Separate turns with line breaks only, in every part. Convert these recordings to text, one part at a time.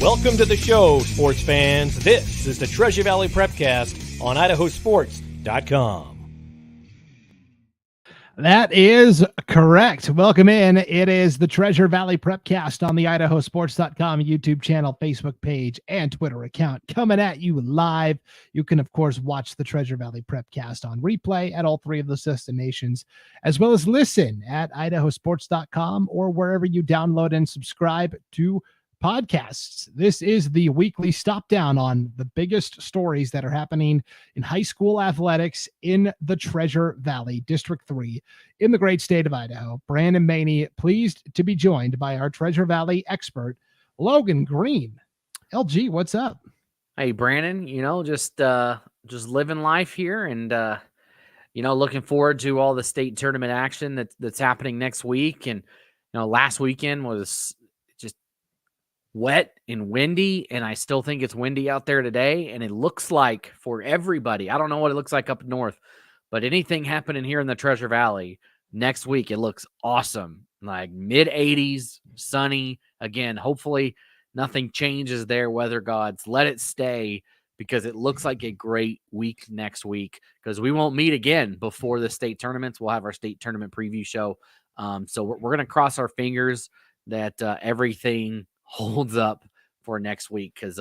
Welcome to the show, sports fans. This is the Treasure Valley Prepcast on IdahoSports.com.
That is correct. Welcome in. It is the Treasure Valley Prepcast on the IdahoSports.com YouTube channel, Facebook page, and Twitter account, coming at you live. You can, of course, watch the Treasure Valley Prepcast on replay at all three of those destinations, as well as listen at IdahoSports.com or wherever you download and subscribe to podcasts. This is the weekly stop down on the biggest stories that are happening in high school athletics in the Treasure Valley, District 3, in the great state of Idaho. Brandon Baney, pleased to be joined by our Treasure Valley expert, Logan Green. LG, what's up?
Hey, Brandon, just living life here and, looking forward to all the state tournament action that's happening next week. And, last weekend was just wet and windy, and I still think it's windy out there today. And it looks like for everybody, I don't know what it looks like up north, but anything happening here in the Treasure Valley next week, it looks awesome. Like mid 80s, sunny. Again, hopefully nothing changes there, weather gods. Let it stay, because it looks like a great week next week, because we won't meet again before the state tournaments. We'll have our state tournament preview show. So we're going to cross our fingers that everything holds up for next week, because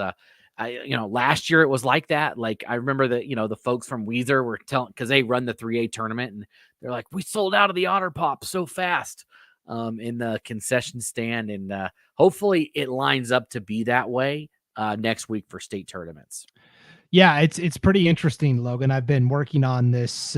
last year it was like that. Like I remember that the folks from Weezer were telling, because they run the 3A tournament, and they're like, we sold out of the Otter Pop so fast in the concession stand, and hopefully it lines up to be that way next week for state tournaments.
Yeah, it's pretty interesting, Logan. I've been working on this.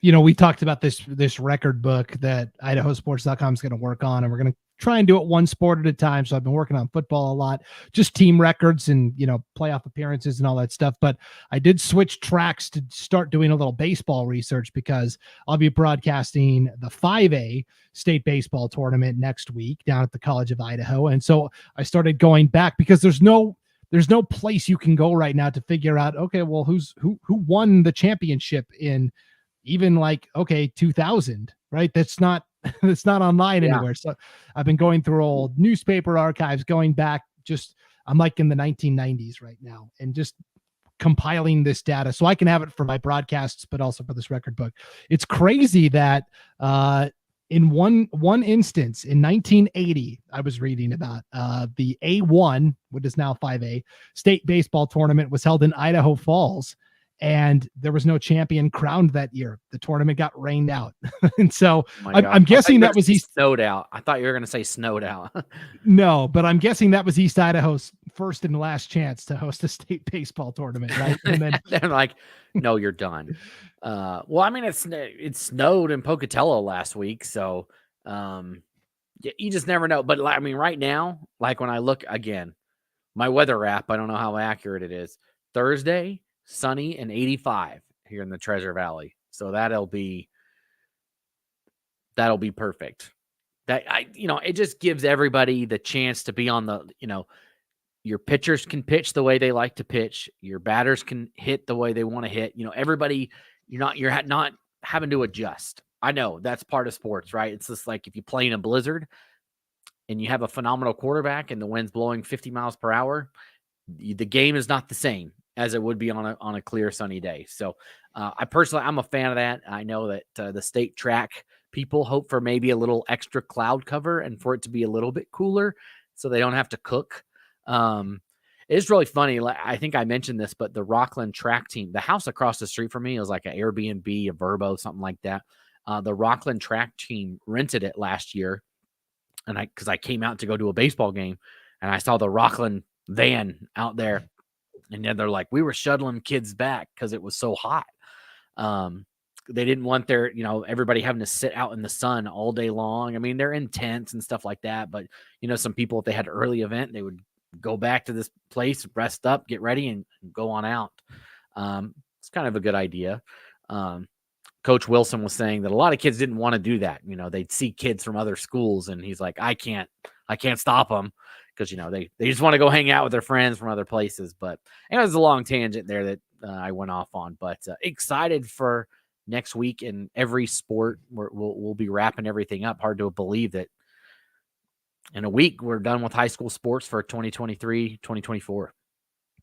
We talked about this record book that IdahoSports.com is going to work on, and we're going to try and do it one sport at a time. So I've been working on football a lot, just team records and, playoff appearances and all that stuff. But I did switch tracks to start doing a little baseball research, because I'll be broadcasting the 5A state baseball tournament next week down at the College of Idaho. And so I started going back, because there's no place you can go right now to figure out, okay, well, who won the championship in even 2000, right? That's not online anywhere. So I've been going through old newspaper archives, going back, I'm like in the 1990s right now, and just compiling this data so I can have it for my broadcasts, but also for this record book. It's crazy that in one instance in 1980, I was reading about the A1, what is now 5A state baseball tournament, was held in Idaho Falls, and there was no champion crowned that year. The tournament got rained out. And so I'm guessing that was
snowed out. I thought you were going to say snowed out.
No, but I'm guessing that was East Idaho's first and last chance to host a state baseball tournament, right? And then
they're like, no, you're done. Well, I mean, it snowed in Pocatello last week. So you just never know. But I mean, right now, like when I look again, my weather app, I don't know how accurate it is. Thursday, sunny and 85 here in the Treasure Valley. So that'll be perfect. It just gives everybody the chance to be on the, your pitchers can pitch the way they like to pitch. Your batters can hit the way they want to hit. Everybody, you're not having to adjust. I know that's part of sports, right? It's just like if you play in a blizzard and you have a phenomenal quarterback and the wind's blowing 50 miles per hour, the game is not the same as it would be on a clear sunny day. So I'm a fan of that. I know that the state track people hope for maybe a little extra cloud cover and for it to be a little bit cooler so they don't have to cook. It's really funny. I think I mentioned this, but the Rockland track team, the house across the street from me, is like an Airbnb, a Verbo, something like that. The Rockland track team rented it last year. And because I came out to go to a baseball game and I saw the Rockland van out there. And then they're like, we were shuttling kids back because it was so hot. They didn't want everybody having to sit out in the sun all day long. I mean, they're in tents and stuff like that. But, some people, if they had an early event, they would go back to this place, rest up, get ready, and go on out. It's kind of a good idea. Coach Wilson was saying that a lot of kids didn't want to do that. They'd see kids from other schools, and he's like, I can't stop them. Because, they just want to go hang out with their friends from other places. But it was a long tangent there that I went off on. But excited for next week in every sport. We'll be wrapping everything up. Hard to believe that In a week, we're done with high school sports for 2023, 2024.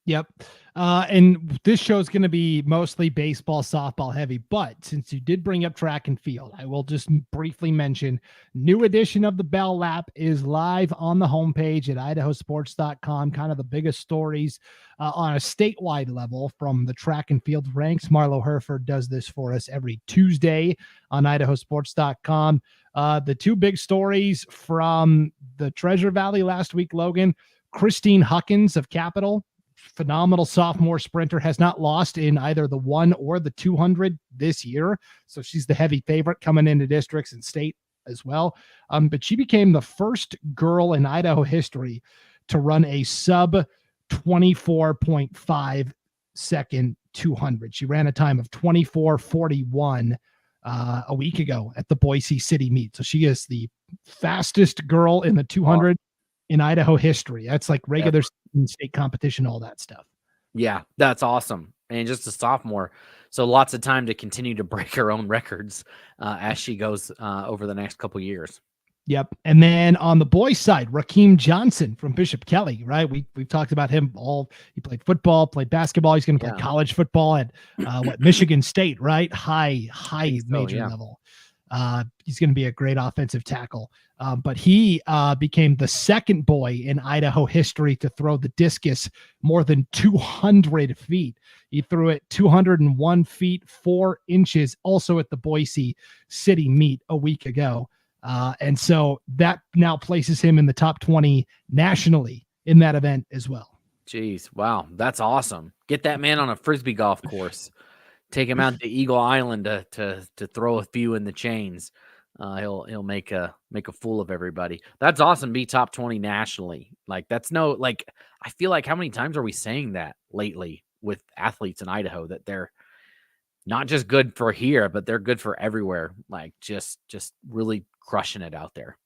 Yep. And this show is going to be mostly baseball, softball heavy. But since you did bring up track and field, I will just briefly mention new edition of the Bell Lap is live on the homepage at IdahoSports.com. Kind of the biggest stories on a statewide level from the track and field ranks. Marlo Herford does this for us every Tuesday on IdahoSports.com. The two big stories from the Treasure Valley last week, Logan, Christine Huckins of Capital, phenomenal sophomore sprinter, has not lost in either the 1 or the 200 this year. So she's the heavy favorite coming into districts and state as well. But she became the first girl in Idaho history to run a sub 24.5 second 200. She ran a time of 24:41 a week ago at the Boise City meet. So she is the fastest girl in the 200 in Idaho history. That's like regular state competition, all that stuff.
Yeah, that's awesome. And just a sophomore. So lots of time to continue to break her own records as she goes over the next couple years.
Yep. And then on the boys' side, Rakeem Johnson from Bishop Kelly, right? We've talked about him all. He played football, played basketball. He's going to play college football at Michigan State, right? High major level. He's going to be a great offensive tackle. But he became the second boy in Idaho history to throw the discus more than 200 feet. He threw it 201 feet, 4 inches, also at the Boise City meet a week ago. And so that now places him in the top 20 nationally in that event as well.
Jeez. Wow. That's awesome. Get that man on a Frisbee golf course. Take him out to Eagle Island to throw a few in the chains. He'll make a fool of everybody. That's awesome. Be top 20 nationally. Like that's I feel like how many times are we saying that lately with athletes in Idaho that they're not just good for here, but they're good for everywhere. Like just really crushing it out there.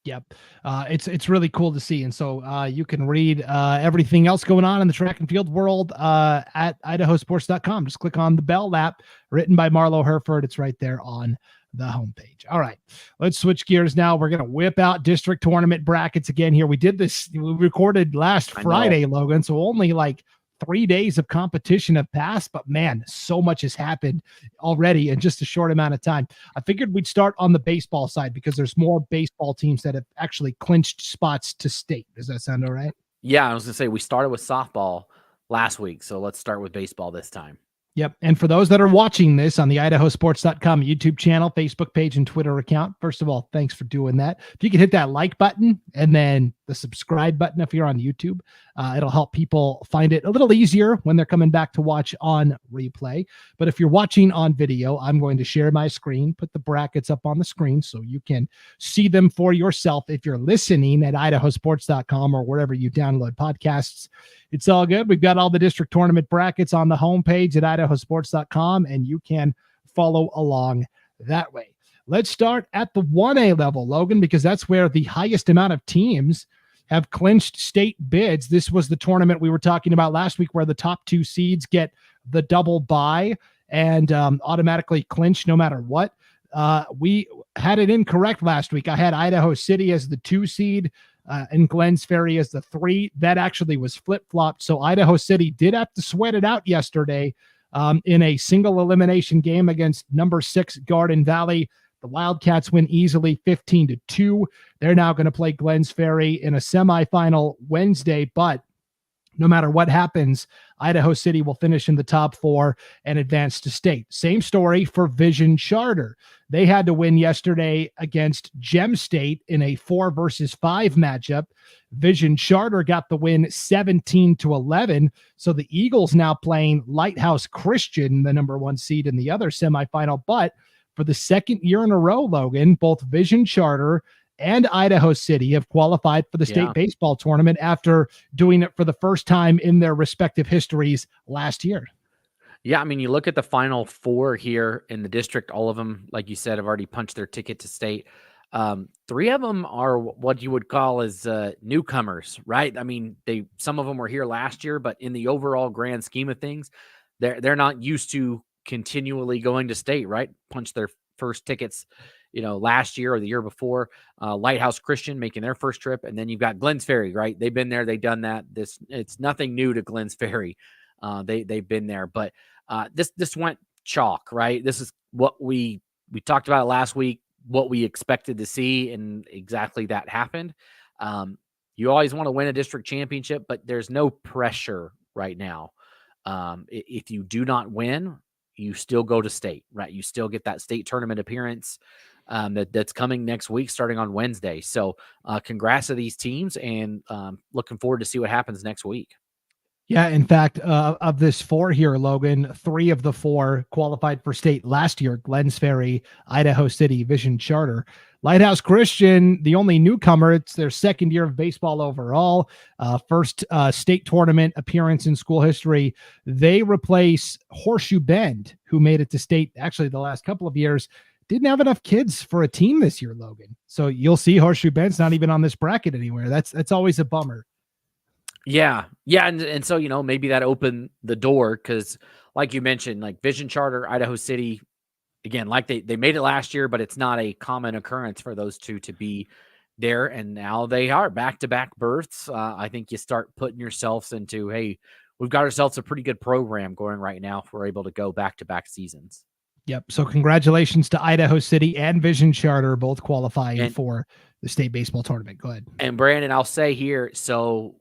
Yep. It's really cool to see. And so you can read everything else going on in the track and field world at IdahoSports.com. Just click on the Bell Lap, written by Marlo Herford. It's right there on the homepage. All right, let's switch gears now. We're going to whip out district tournament brackets again here. We recorded last Friday, Logan, so only like 3 days of competition have passed, but man, so much has happened already in just a short amount of time. I figured we'd start on the baseball side because there's more baseball teams that have actually clinched spots to state. Does that sound all right?
Yeah, I was going to say we started with softball last week, so let's start with baseball this time.
Yep. And for those that are watching this on the IdahoSports.com YouTube channel, Facebook page, and Twitter account, first of all, thanks for doing that. If you could hit that like button and then the subscribe button if you're on YouTube, it'll help people find it a little easier when they're coming back to watch on replay. But if you're watching on video, I'm going to share my screen, put the brackets up on the screen so you can see them for yourself. If you're listening at IdahoSports.com or wherever you download podcasts, it's all good. We've got all the district tournament brackets on the homepage at IdahoSports.com, and you can follow along that way. Let's start at the 1A level, Logan, because that's where the highest amount of teams have clinched state bids. This was the tournament we were talking about last week where the top 2 seeds get the double bye and automatically clinch no matter what. We had it incorrect last week. I had Idaho City as the 2 seed. And Glens Ferry as the 3. That actually was flip-flopped. So Idaho City did have to sweat it out yesterday in a single elimination game against number 6 Garden Valley. The Wildcats win easily 15-2. They're now going to play Glens Ferry in a semifinal Wednesday, but no matter what happens, Idaho City will finish in the top 4 and advance to state. Same story for Vision Charter. They had to win yesterday against Gem State in a 4-versus-5 matchup. Vision Charter got the win 17-11. So the Eagles now playing Lighthouse Christian, the number 1 seed in the other semifinal. But for the second year in a row, Logan, both Vision Charter and Idaho City have qualified for the state baseball tournament after doing it for the first time in their respective histories last year.
Yeah, I mean, you look at the final 4 here in the district, all of them, like you said, have already punched their ticket to state. 3 of them are what you would call as newcomers, right? I mean, some of them were here last year, but in the overall grand scheme of things, they're not used to continually going to state, right? Punch their first tickets last year or the year before, Lighthouse Christian making their first trip. And then you've got Glens Ferry, right? They've been there. They've done that. It's nothing new to Glens Ferry. They've been there, but this went chalk, right? This is what we talked about last week, what we expected to see, and exactly that happened. You always want to win a district championship, but there's no pressure right now. If you do not win, you still go to state, right? You still get that state tournament appearance that's coming next week, starting on Wednesday. So congrats to these teams, and looking forward to see what happens next week.
Yeah, in fact, of this 4 here, Logan, 3 of the 4 qualified for state last year: Glens Ferry, Idaho City, Vision Charter. Lighthouse Christian, the only newcomer, it's their second year of baseball overall, first state tournament appearance in school history. They replace Horseshoe Bend, who made it to state actually the last couple of years. Didn't have enough kids for a team this year, Logan. So you'll see Horseshoe Bend's not even on this bracket anywhere. That's always a bummer.
Yeah. And so, maybe that opened the door, because like you mentioned, like Vision Charter, Idaho City, again, like they made it last year, but it's not a common occurrence for those two to be there. And now they are back-to-back berths. I think you start putting yourselves into, hey, we've got ourselves a pretty good program going right now if we're able to go back-to-back seasons.
Yep. So congratulations to Idaho City and Vision Charter, both qualifying for the state baseball tournament. Go ahead.
And Brandon, I'll say here, so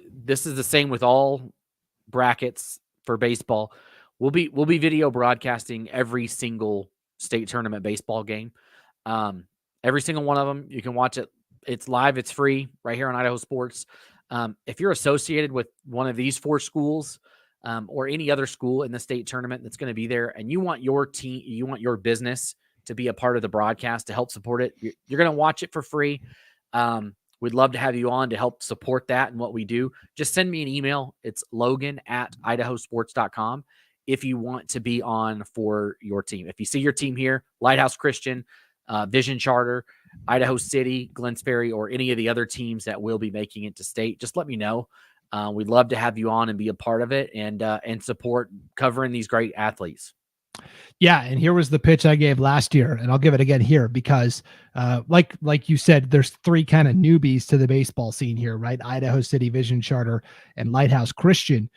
this is the same with all brackets for baseball. We'll be video broadcasting every single state tournament baseball game. Every single one of them. You can watch it. It's live. It's free right here on Idaho Sports. If you're associated with one of these 4 schools, or any other school in the state tournament that's going to be there, and you want your team, you want your business to be a part of the broadcast to help support it, you're going to watch it for free. We'd love to have you on to help support that and what we do. Just send me an email. It's Logan at IdahoSports.com if you want to be on for your team. If you see your team here, Lighthouse Christian, Vision Charter, Idaho City, Glens Ferry, or any of the other teams that will be making it to state, just let me know. We'd love to have you on and be a part of it, and support covering these great athletes.
Yeah, and here was the pitch I gave last year, and I'll give it again here because, like you said, there's 3 kind of newbies to the baseball scene here, right? Idaho City, Vision Charter, and Lighthouse Christian.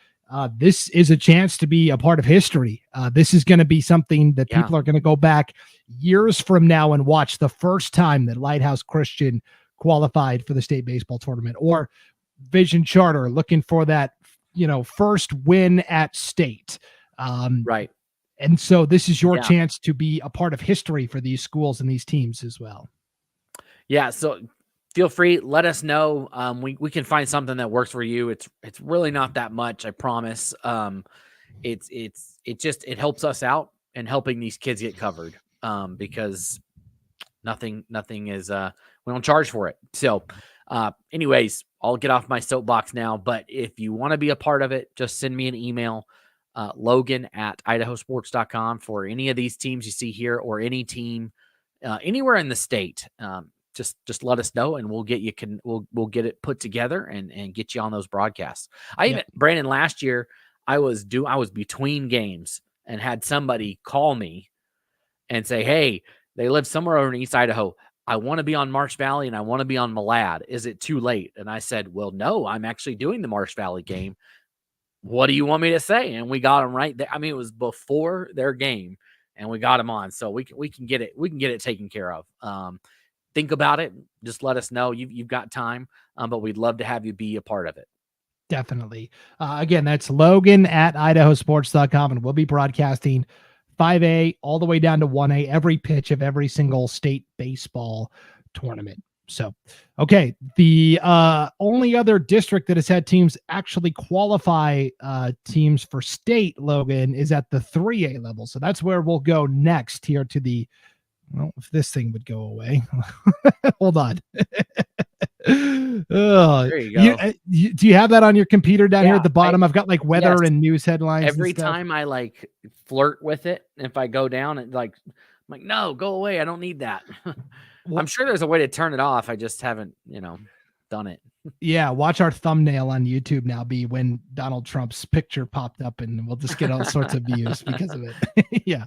This is a chance to be a part of history. This is going to be something that people are going to go back years from now and watch the first time that Lighthouse Christian qualified for the state baseball tournament, or Vision Charter looking for that, first win at state.
Right.
And so this is your chance to be a part of history for these schools and these teams as well. Yeah.
So feel free, let us know. We can find something that works for you. It's really not that much, I promise. It helps us out in helping these kids get covered. Because nothing is, we don't charge for it. So, anyways, I'll get off my soapbox now, but if you want to be a part of it, just send me an email, Logan at IdahoSports.com, for any of these teams you see here, or any team, anywhere in the state. Just let us know, and we'll get get it put together and get you on those broadcasts. Brandon, last year I was between games and had somebody call me and say, hey, they live somewhere over in East Idaho. I want to be on Marsh Valley and I want to be on Malad. Is it too late? And I said, well, no, I'm actually doing the Marsh Valley game. What do you want me to say? And we got them right there. I mean, it was before their game and we got them on. So we can get it. We can get it taken care of. Think about it. Just let us know. You've got time, but we'd love to have you be a part of it.
Definitely. Again, that's Logan at IdahoSports.com, and we'll be broadcasting 5A all the way down to 1A, every pitch of every single state baseball tournament. So, okay. The only other district that has had teams actually qualify teams for state, Logan, is at the 3A level. So that's where we'll go next here to the, well, if this thing would go away. Hold on.
There you go.
Do you have that on your computer down here at the bottom? I've got like weather and news headlines.
Every time I like flirt with it, if I go down and I'm like, no, go away. I don't need that. I'm sure there's a way to turn it off. I just haven't, done it. Yeah.
Watch our thumbnail on YouTube now be when Donald Trump's picture popped up, and we'll just get all sorts of views because of it. Yeah.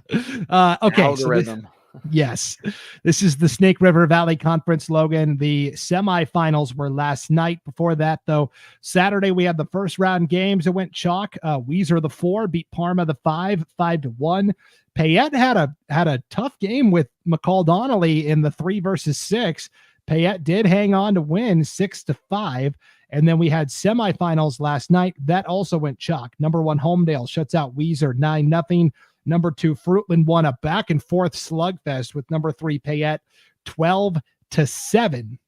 Okay.
Algorithm.
Yes, this is the Snake River Valley Conference, Logan. The semifinals were last night. Before that, though, Saturday we had the first round games. It went chalk. Weiser the 4 beat Parma the 5-1. Payette had a tough game with McCall Donnelly in the 3 versus 6. Payette did hang on to win 6-5. And then we had semifinals last night. That also went chalk. Number 1 Homedale shuts out Weiser 9-0. Number 2 Fruitland won a back and forth slugfest with number 3 Payette 12-7.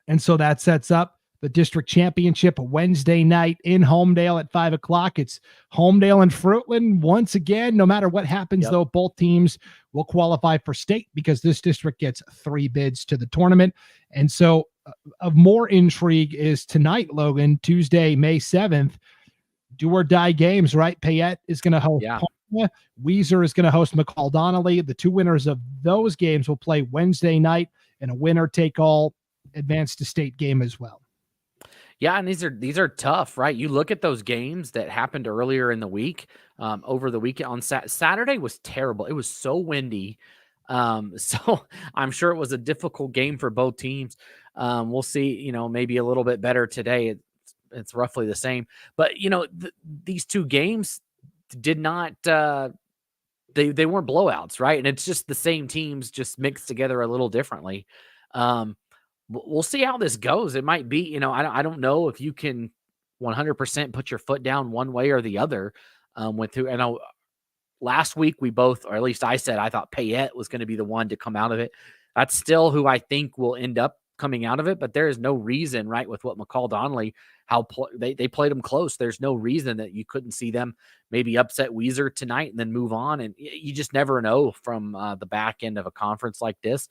And so that sets up the district championship Wednesday night in Homedale at 5:00. It's Homedale and Fruitland once again. No matter what happens, though, both teams will qualify for state because this district gets 3 bids to the tournament. And so of more intrigue is tonight, Logan, Tuesday, May 7th, do or die games, right? Payette is going to host Parma. Weiser is going to host McCall Donnelly. The 2 winners of those games will play Wednesday night in a winner-take-all advance to state game as well.
Yeah, and these are tough, right? You look at those games that happened earlier in the week, over the weekend. On Saturday was terrible. It was so windy. So I'm sure it was a difficult game for both teams. We'll see, maybe a little bit better today. It's roughly the same. But, these 2 games did not they weren't blowouts, right? And it's just the same teams just mixed together a little differently. We'll see how this goes. It might be, I don't know if you can 100% put your foot down one way or the other. With who, I know last week we both, or at least I said, I thought Payette was going to be the one to come out of it. That's still who I think will end up coming out of it, but there is no reason, right, with what McCall Donnelly, they played them close. There's no reason that you couldn't see them maybe upset Weiser tonight and then move on. And you just never know from the back end of a conference like this.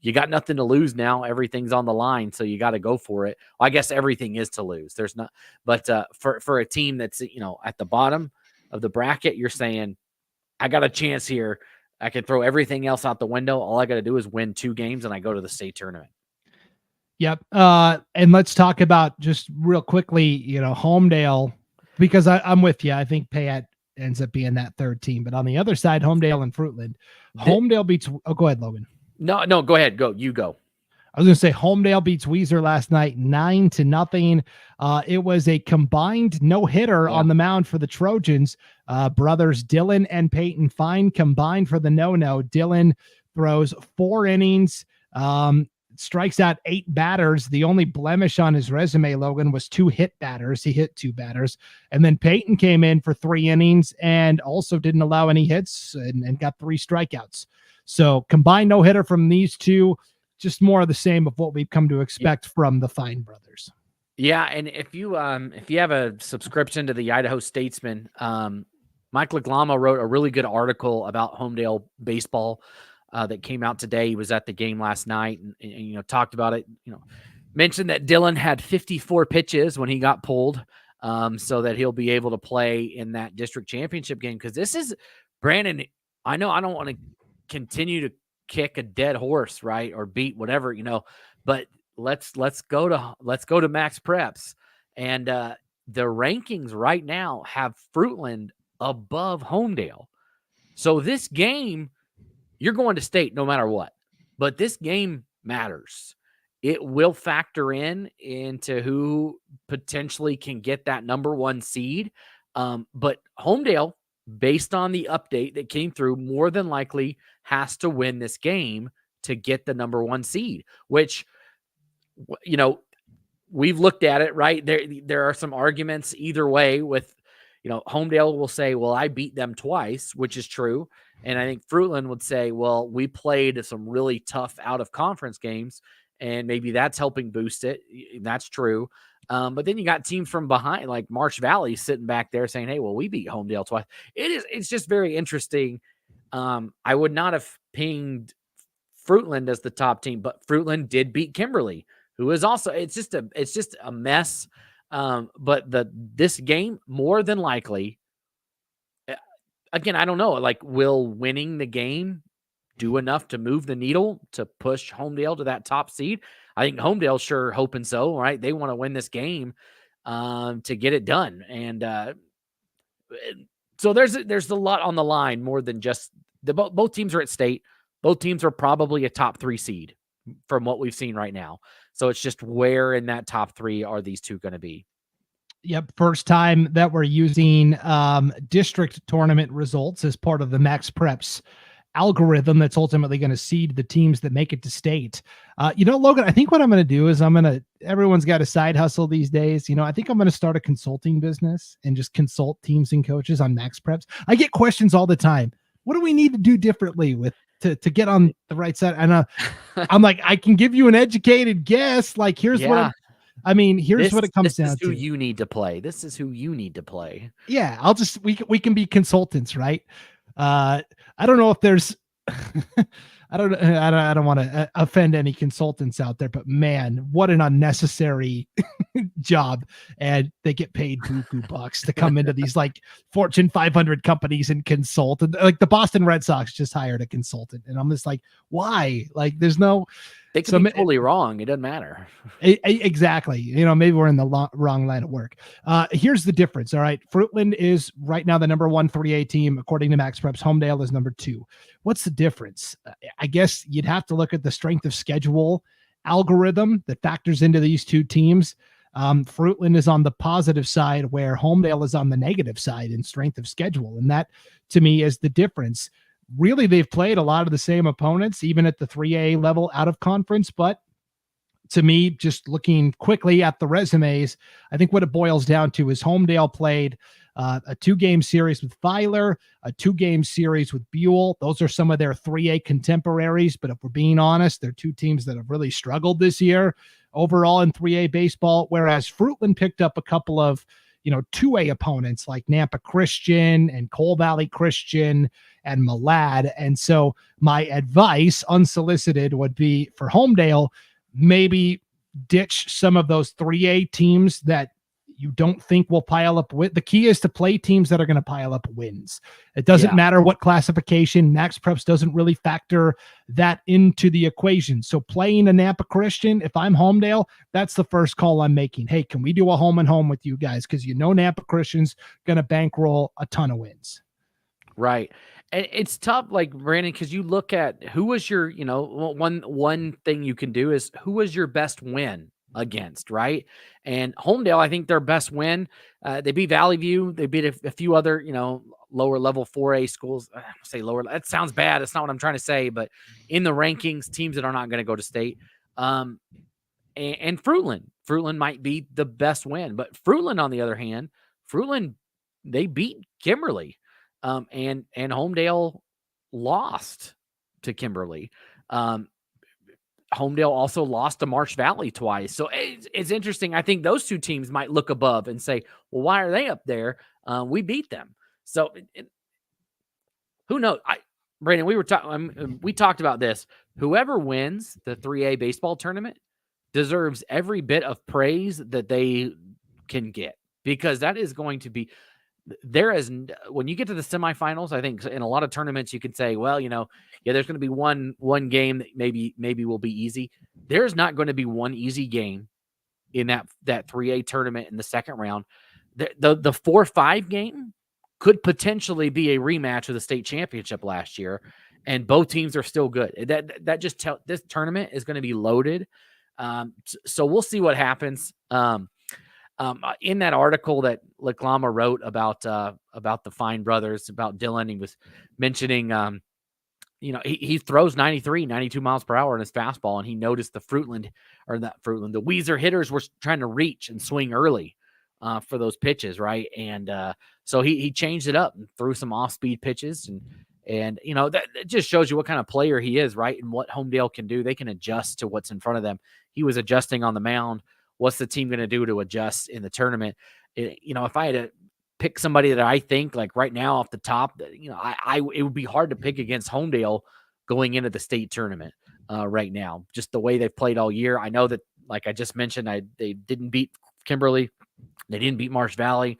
You got nothing to lose now. Everything's on the line, so you got to go for it. Well, I guess everything is to lose. There's not, but for a team that's at the bottom of the bracket, you're saying, I got a chance here. I can throw everything else out the window. All I got to do is win 2 games, and I go to the state tournament.
Yep. And let's talk about just real quickly, Homedale, because I'm with you. I think Payette ends up being that 3rd team, but on the other side, Homedale and Fruitland. Homedale beats. Oh, go ahead, Logan.
No, go ahead. You go.
I was going to say Homedale beats Weiser last night 9-0. It was a combined no-hitter on the mound for the Trojans. Brothers Dylan and Peyton Fine combined for the no-no. Dylan throws 4 innings, strikes out 8 batters. The only blemish on his resume, Logan, was 2 hit batters. He hit 2 batters. And then Peyton came in for 3 innings and also didn't allow any hits and got 3 strikeouts. So combined no-hitter from these 2, just more of the same of what we've come to expect from the Fine brothers.
Yeah, and if you have a subscription to the Idaho Statesman, Mike Laglama wrote a really good article about Homedale baseball that came out today. He was at the game last night and talked about it. Mentioned that Dylan had 54 pitches when he got pulled, so that he'll be able to play in that district championship game. Because this is Brandon. I know I don't want to continue to kick a dead horse, right, or beat whatever, but let's go to Max Preps, and the rankings right now have Fruitland above Homedale. So this game, you're going to state no matter what, but this game matters. It will factor into who potentially can get that number 1 seed. But Homedale, based on the update that came through, more than likely has to win this game to get the number 1 seed, which, we've looked at it, right? There are some arguments either way with, Homedale will say, well, I beat them twice, which is true. And I think Fruitland would say, well, we played some really tough out of conference games, and maybe that's helping boost it. That's true. But then you got teams from behind, like Marsh Valley, sitting back there saying, hey, well, we beat Homedale twice. It's just very interesting. I would not have pinged Fruitland as the top team, but Fruitland did beat Kimberly, who is also, it's just a mess. But this game, more than likely, again, I don't know, like, will winning the game do enough to move the needle to push Homedale to that top seed? I think Homedale's sure hoping so, right? They want to win this game to get it done. And so there's a lot on the line, more than just both teams are at state. both teams are probably a top 3 seed from what we've seen right now. So it's just where in that top 3 are these two going to be?
Yep. First time that we're using district tournament results as part of the Max Preps algorithm that's ultimately going to seed the teams that make it to state. Logan, I think what I'm going to do is everyone's got a side hustle these days. I think I'm going to start a consulting business and just consult teams and coaches on Max Preps. I get questions all the time. What do we need to do differently to get on the right side? And I'm like, I can give you an educated guess. Like, here's what it comes down to. This is
who you need to play. This is who you need to play.
Yeah, we can be consultants, right? I don't know if there's I don't want to offend any consultants out there, but man, what an unnecessary job. And they get paid buku bucks to come into these like Fortune 500 companies and consult. And like the Boston Red Sox just hired a consultant. And I'm just like, why? Like there's no,
they could be totally wrong. It doesn't matter.
Exactly. Maybe we're in the wrong line of work. Here's the difference. All right. Fruitland is right now the number 1 3A team, according to Max Preps. Homedale is number 2. What's the difference? I guess you'd have to look at the strength of schedule algorithm that factors into these two teams. Fruitland is on the positive side where Homedale is on the negative side in strength of schedule. And that to me is the difference. Really, they've played a lot of the same opponents, even at the 3A level out of conference. But to me, just looking quickly at the resumes, I think what it boils down to is Homedale played a 2-game series with Filer, a 2-game series with Buell. Those are some of their 3A contemporaries. But if we're being honest, they're two teams that have really struggled this year overall in 3A baseball, whereas Fruitland picked up a couple of 2A opponents like Nampa Christian and Coal Valley Christian and Malad. And so my advice, unsolicited, would be for Homedale, maybe ditch some of those 3A teams that you don't think will pile up with. The key is to play teams that are going to pile up wins. It doesn't matter what classification. Max Preps doesn't really factor that into the equation. So playing a Nampa Christian, if I'm Homedale, that's the first call I'm making. Hey, can we do a home and home with you guys? Because Nampa Christian's going to bankroll a ton of wins.
Right. And it's tough, like Brandon, because you look at who was your, one thing you can do is who was your best win against, right? And Homedale, I think their best win, they beat Valley View. They beat a few other, lower level 4A schools. I say lower, that sounds bad. That's not what I'm trying to say, but in the rankings, teams that are not going to go to state. And Fruitland might be the best win, but Fruitland, on the other hand, they beat Kimberly. And Homedale lost to Kimberly. Homedale also lost to Marsh Valley twice. So it's interesting. I think those two teams might look above and say, well, why are they up there? We beat them. So who knows? Brandon, we talked about this. Whoever wins the 3A baseball tournament deserves every bit of praise that they can get, because that is going to be, when you get to the semifinals, I think in a lot of tournaments you can say, well, there's going to be one game that maybe will be easy. There's not going to be one easy game in that 3A tournament in the second round. The 4-5 game could potentially be a rematch of the state championship last year, and both teams are still good. That just this tournament is going to be loaded. So we'll see what happens. In that article that Laklama wrote about the Fine brothers, about Dylan, he was mentioning, he throws 93, 92 miles per hour in his fastball, and he noticed the Weiser hitters were trying to reach and swing early for those pitches, right? And so he changed it up and threw some off-speed pitches, and that just shows you what kind of player he is, right? And what Homedale can do. They can adjust to what's in front of them. He was adjusting on the mound. What's the team going to do to adjust in the tournament? If I had to pick somebody that I think, like right now off the top, it would be hard to pick against Homedale going into the state tournament right now. Just the way they've played all year. I know that, like I just mentioned, they didn't beat Kimberly, they didn't beat Marsh Valley,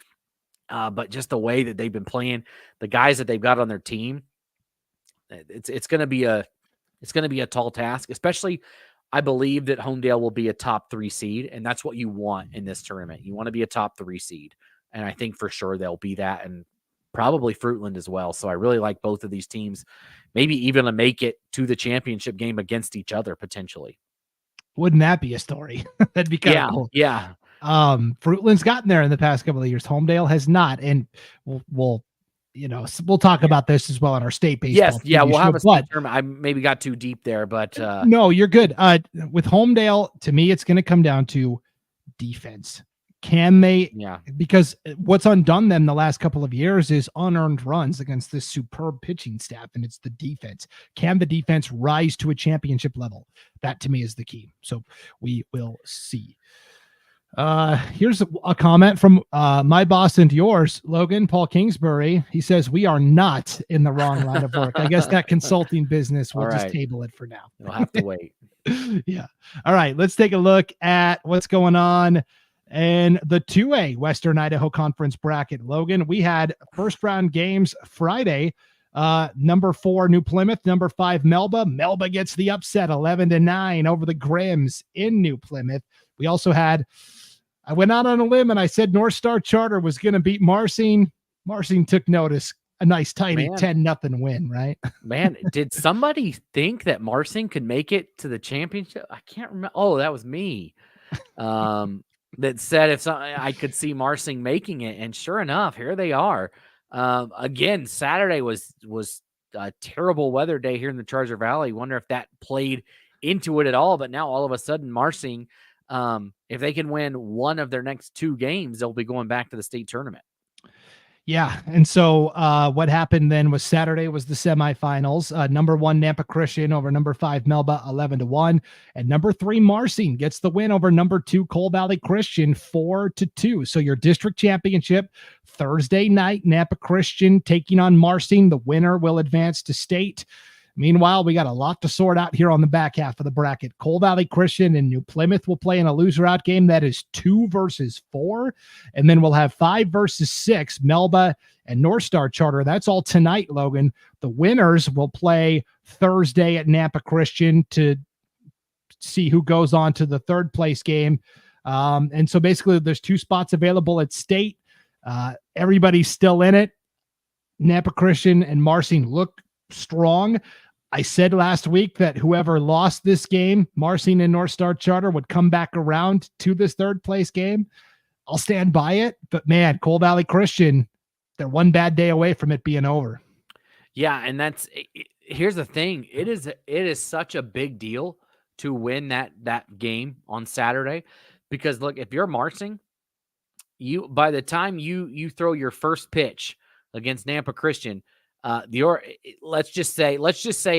but just the way that they've been playing, the guys that they've got on their team, it's going to be a tall task, especially. I believe that Homedale will be a top 3 seed, and that's what you want in this tournament. You want to be a top 3 seed, and I think for sure they'll be that. And probably Fruitland as well. So I really like both of these teams, maybe even to make it to the championship game against each other potentially.
Wouldn't that be a story? That'd be kind of cool.
Yeah.
Fruitland's gotten there in the past couple of years. Homedale has not, and we'll talk about this as well on our state baseball.
Yes, we'll have a state tournament. I maybe got too deep there, but
no, you're good. With Homedale, to me, it's going to come down to defense. Can they?
Yeah.
Because what's undone them the last couple of years is unearned runs against this superb pitching staff, and it's the defense. Can the defense rise to a championship level? That to me is the key. So we will see. Here's a comment from my boss and yours, Logan, Paul Kingsbury. He says, we are not in the wrong line of work. I guess that consulting business, we'll just table it for now.
We'll have to wait.
Yeah. All right. Let's take a look at what's going on in the 2A Western Idaho Conference bracket. Logan, we had first round games Friday. Number 4, New Plymouth. Number 5, Melba. Melba gets the upset 11-9 over the Grims in New Plymouth. We also had, I went out on a limb and I said North Star Charter was going to beat Marsing. Marsing took notice. A nice tidy 10-0 win, right?
Man, did somebody think that Marsing could make it to the championship? I can't remember. Oh, that was me. That said I could see Marsing making it, and sure enough, here they are. Again, Saturday was a terrible weather day here in the Charger Valley. Wonder if that played into it at all. But now all of a sudden, Marsing, if they can win one of their next 2 games, they'll be going back to the state tournament.
Yeah. And so what happened then was Saturday was the semifinals. Number 1 Nampa Christian over number 5 Melba 11-1, and number 3 Marsing gets the win over number 2 Coal Valley Christian 4-2. So your district championship Thursday night, Nampa Christian taking on Marsing. The winner will advance to state. Meanwhile, we got a lot to sort out here on the back half of the bracket. Coal Valley Christian and New Plymouth will play in a loser-out game. That is 2 versus 4. And then we'll have 5 versus 6, Melba and North Star Charter. That's all tonight, Logan. The winners will play Thursday at Nampa Christian to see who goes on to the 3rd place game. And so basically there's 2 spots available at state. Everybody's still in it. Nampa Christian and Marsing look strong. I said last week that whoever lost this game, Marsing and North Star Charter, would come back around to this 3rd place game. I'll stand by it. But man, Coal Valley Christian, they're one bad day away from it being over.
Yeah, and here's the thing. It is such a big deal to win that game on Saturday, because look, if you're Marsing, by the time you throw your first pitch against Nampa Christian, let's just say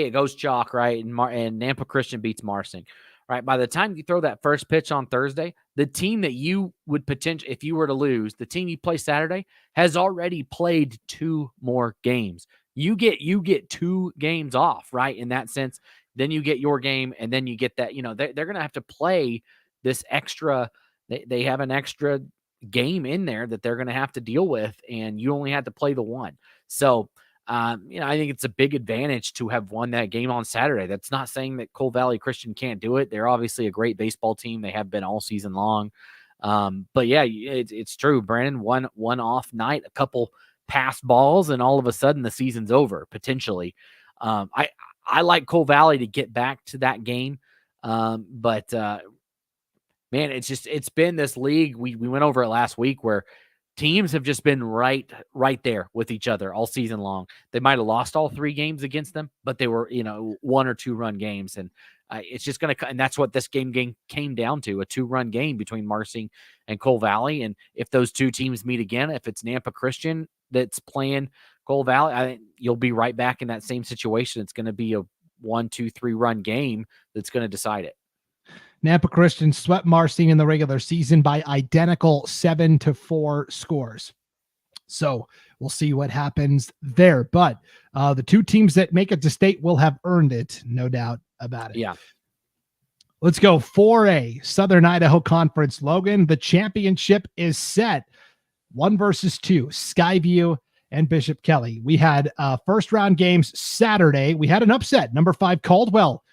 it goes chalk, right? And Nampa Christian beats Marsing, right? By the time you throw that first pitch on Thursday, the team that you would potentially, if you were to lose, the team you play Saturday has already played 2 more games. You get 2 games off, right? In that sense, then you get your game, and then you get that. They're going to have to play this extra. They have an extra game in there that they're going to have to deal with, and you only had to play the one. So. I think it's a big advantage to have won that game on Saturday. That's not saying that Coal Valley Christian can't do it. They're obviously a great baseball team. They have been all season long. But yeah, it's true. Brandon, one off night, a couple pass balls, and all of a sudden the season's over potentially. I like Coal Valley to get back to that game. But man, it's been this league. We went over it last week where teams have just been right there with each other all season long. They might have lost all 3 games against them, but they were, 1 or 2 run games. And it's just going to, and that's what this game came down to, a 2-run game between Marsing and Coal Valley. And if those 2 teams meet again, if it's Nampa Christian that's playing Coal Valley, I think you'll be right back in that same situation. It's going to be a 1, 2, 3-run game that's going to decide it.
Nampa Christian swept Marsing in the regular season by identical 7-4 scores. So we'll see what happens there. But the 2 teams that make it to state will have earned it, no doubt about it.
Yeah.
Let's go 4A, Southern Idaho Conference. Logan, the championship is set. 1 versus 2, Skyview and Bishop Kelly. We had first round games Saturday. We had an upset. Number 5 Caldwell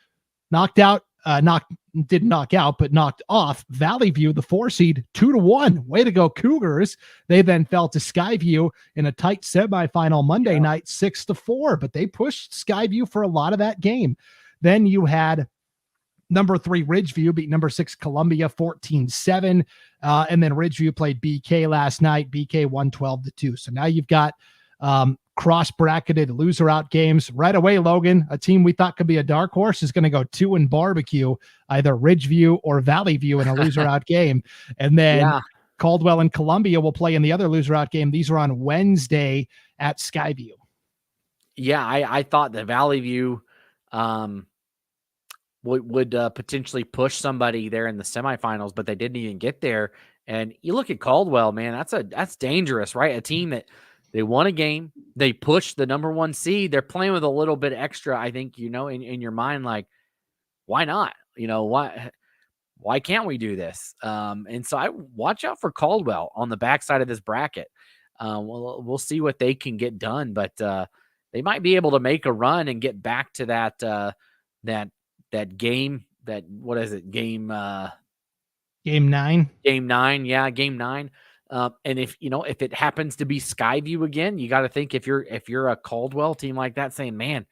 knocked out didn't knock out, but knocked off Valley View, the 4 seed, 2-1. Way to go, Cougars. They then fell to Skyview in a tight semifinal Monday night, 6-4, but they pushed Skyview for a lot of that game. Then you had number 3 Ridgeview beat number 6 Columbia 14-7. And then Ridgeview played BK last night. BK won 12-2. So now you've got cross-bracketed loser-out games right away. Logan, a team we thought could be a dark horse, is going to go 2 in barbecue, either Ridgeview or Valley View in a loser-out game. And then Caldwell and Columbia will play in the other loser-out game. These are on Wednesday at Skyview. Yeah,
I thought that Valley View would potentially push somebody there in the semifinals, but they didn't even get there. And you look at Caldwell, man, that's dangerous, right? A team that they won a game, they pushed the number 1 seed. They're playing with a little bit extra, I think, in your mind, like, why not? Why can't we do this? And so I watch out for Caldwell on the backside of this bracket. We'll see what they can get done, but they might be able to make a run and get back to that game. What is it? Game 9.
Game 9.
Yeah, game 9. And if it happens to be Skyview again, you got to think if you're a Caldwell team like that, saying, man,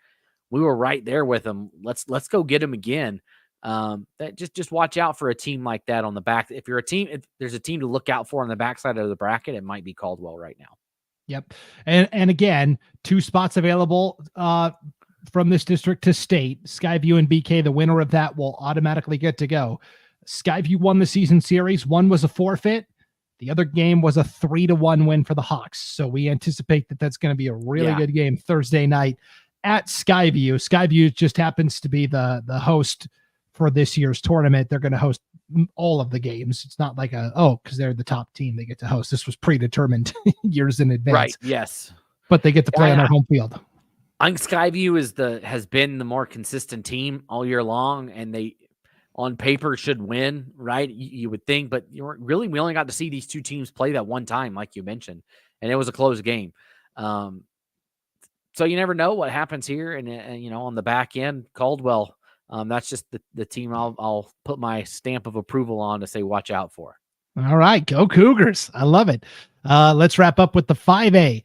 we were right there with them. Let's go get them again. That just watch out for a team like that on the back. If there's a team to look out for on the backside of the bracket, it might be Caldwell right now.
Yep. And again, 2 spots available from this district to state. Skyview and BK, the winner of that will automatically get to go. Skyview won the season series. One was a forfeit. The other game was a 3-1 win for the Hawks. So we anticipate that that's going to be a really good game Thursday night at Skyview. Skyview just happens to be the host for this year's tournament. They're going to host all of the games. It's not like because they're the top team, they get to host. This was predetermined years in advance.
Right. Yes.
But they get to play on their home field.
I think Skyview has been the more consistent team all year long, and they on paper should win, right? You would think, but we only got to see these 2 teams play that one time, like you mentioned, and it was a close game. So you never know what happens here, and on the back end, Caldwell. That's just the team I'll put my stamp of approval on to say watch out for.
All right, go Cougars! I love it. Let's wrap up with the 5A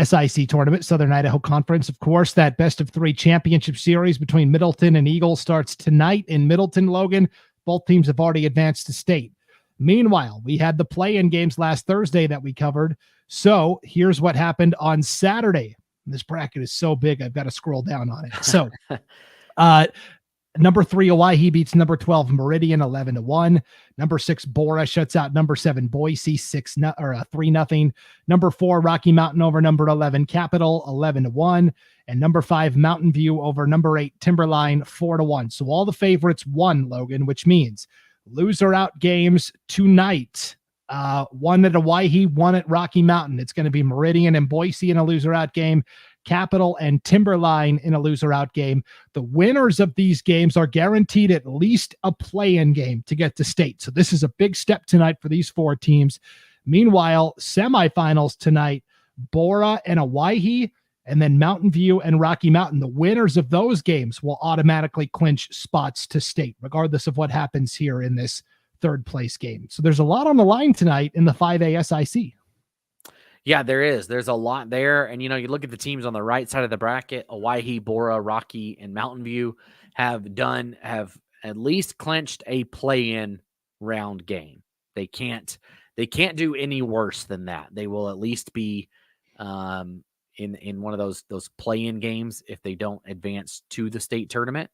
SIC tournament, Southern Idaho Conference. Of course, that best of 3 championship series between Middleton and Eagle starts tonight in Middleton, Logan. Both teams have already advanced to state. Meanwhile, we had the play-in games last Thursday that we covered. So here's what happened on Saturday. This bracket is so big, I've got to scroll down on it. So number 3 Owyhee beats number 12 Meridian 11-1. Number 6 Bora shuts out number 7 Boise 3-0. Number 4 Rocky Mountain over number 11 Capital 11-1, and number 5 Mountain View over number 8 Timberline 4-1. So all the favorites won, Logan, which means loser out games tonight. One at Owyhee, one at Rocky Mountain. It's going to be Meridian and Boise in a loser out game, Capital and Timberline in a loser out game. The winners of these games are guaranteed at least a play-in game to get to state. So this is a big step tonight for these 4 teams. Meanwhile, semifinals tonight, Bora and Owyhee, and then Mountain View and Rocky Mountain. The winners of those games will automatically clinch spots to state, regardless of what happens here in this 3rd place game. So there's a lot on the line tonight in the 5A SIC.
Yeah, there is. There's a lot there. And, you look at the teams on the right side of the bracket, Owyhee, Bora, Rocky, and Mountain View have at least clinched a play-in round game. They can't do any worse than that. They will at least be in one of those play-in games if they don't advance to the state tournament.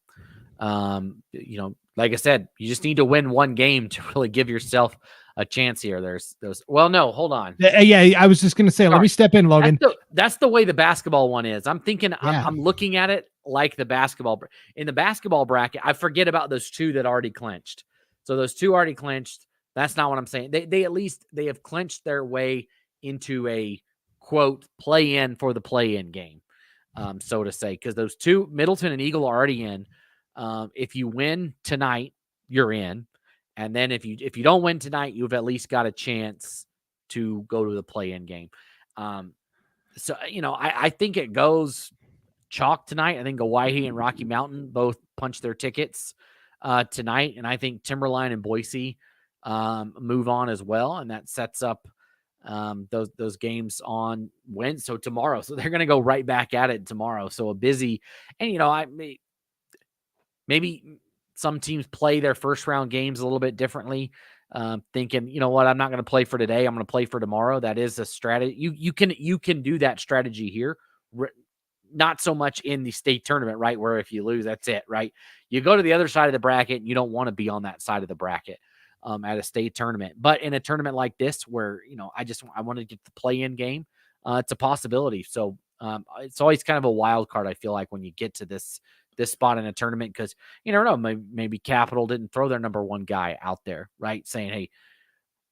Like I said, you just need to win one game to really give yourself a chance here. No, hold on.
Yeah, I was just going to say, let me step in, Logan.
That's the way the basketball one is. I'm thinking, I'm looking at it like the basketball. In the basketball bracket, I forget about those 2 that already clinched. So those 2 already clinched. That's not what I'm saying. They at least they have clinched their way into a quote play-in for the play-in game, so to say, because those 2, Middleton and Eagle, are already in. If you win tonight, you're in. And then if you don't win tonight, you've at least got a chance to go to the play-in game. So, I think it goes chalk tonight. I think Owyhee and Rocky Mountain both punch their tickets. tonight, and I think Timberline and Boise move on as well, and that sets up those games on Wednesday, so tomorrow. So they're going to go right back at it tomorrow. So a busy, and maybe some teams play their first round games a little bit differently, thinking, you know what, I'm not going to play for today, I'm going to play for tomorrow. That is a strategy. You can do that strategy here. Not so much in the state tournament, right? Where if you lose, that's it, right? You go to the other side of the bracket and you don't want to be on that side of the bracket at a state tournament. But in a tournament like this, where, I want to get the play-in game, it's a possibility. So it's always kind of a wild card, I feel like, when you get to this spot in a tournament, because you never know, maybe Capital didn't throw their number one guy out there, right? Saying, hey,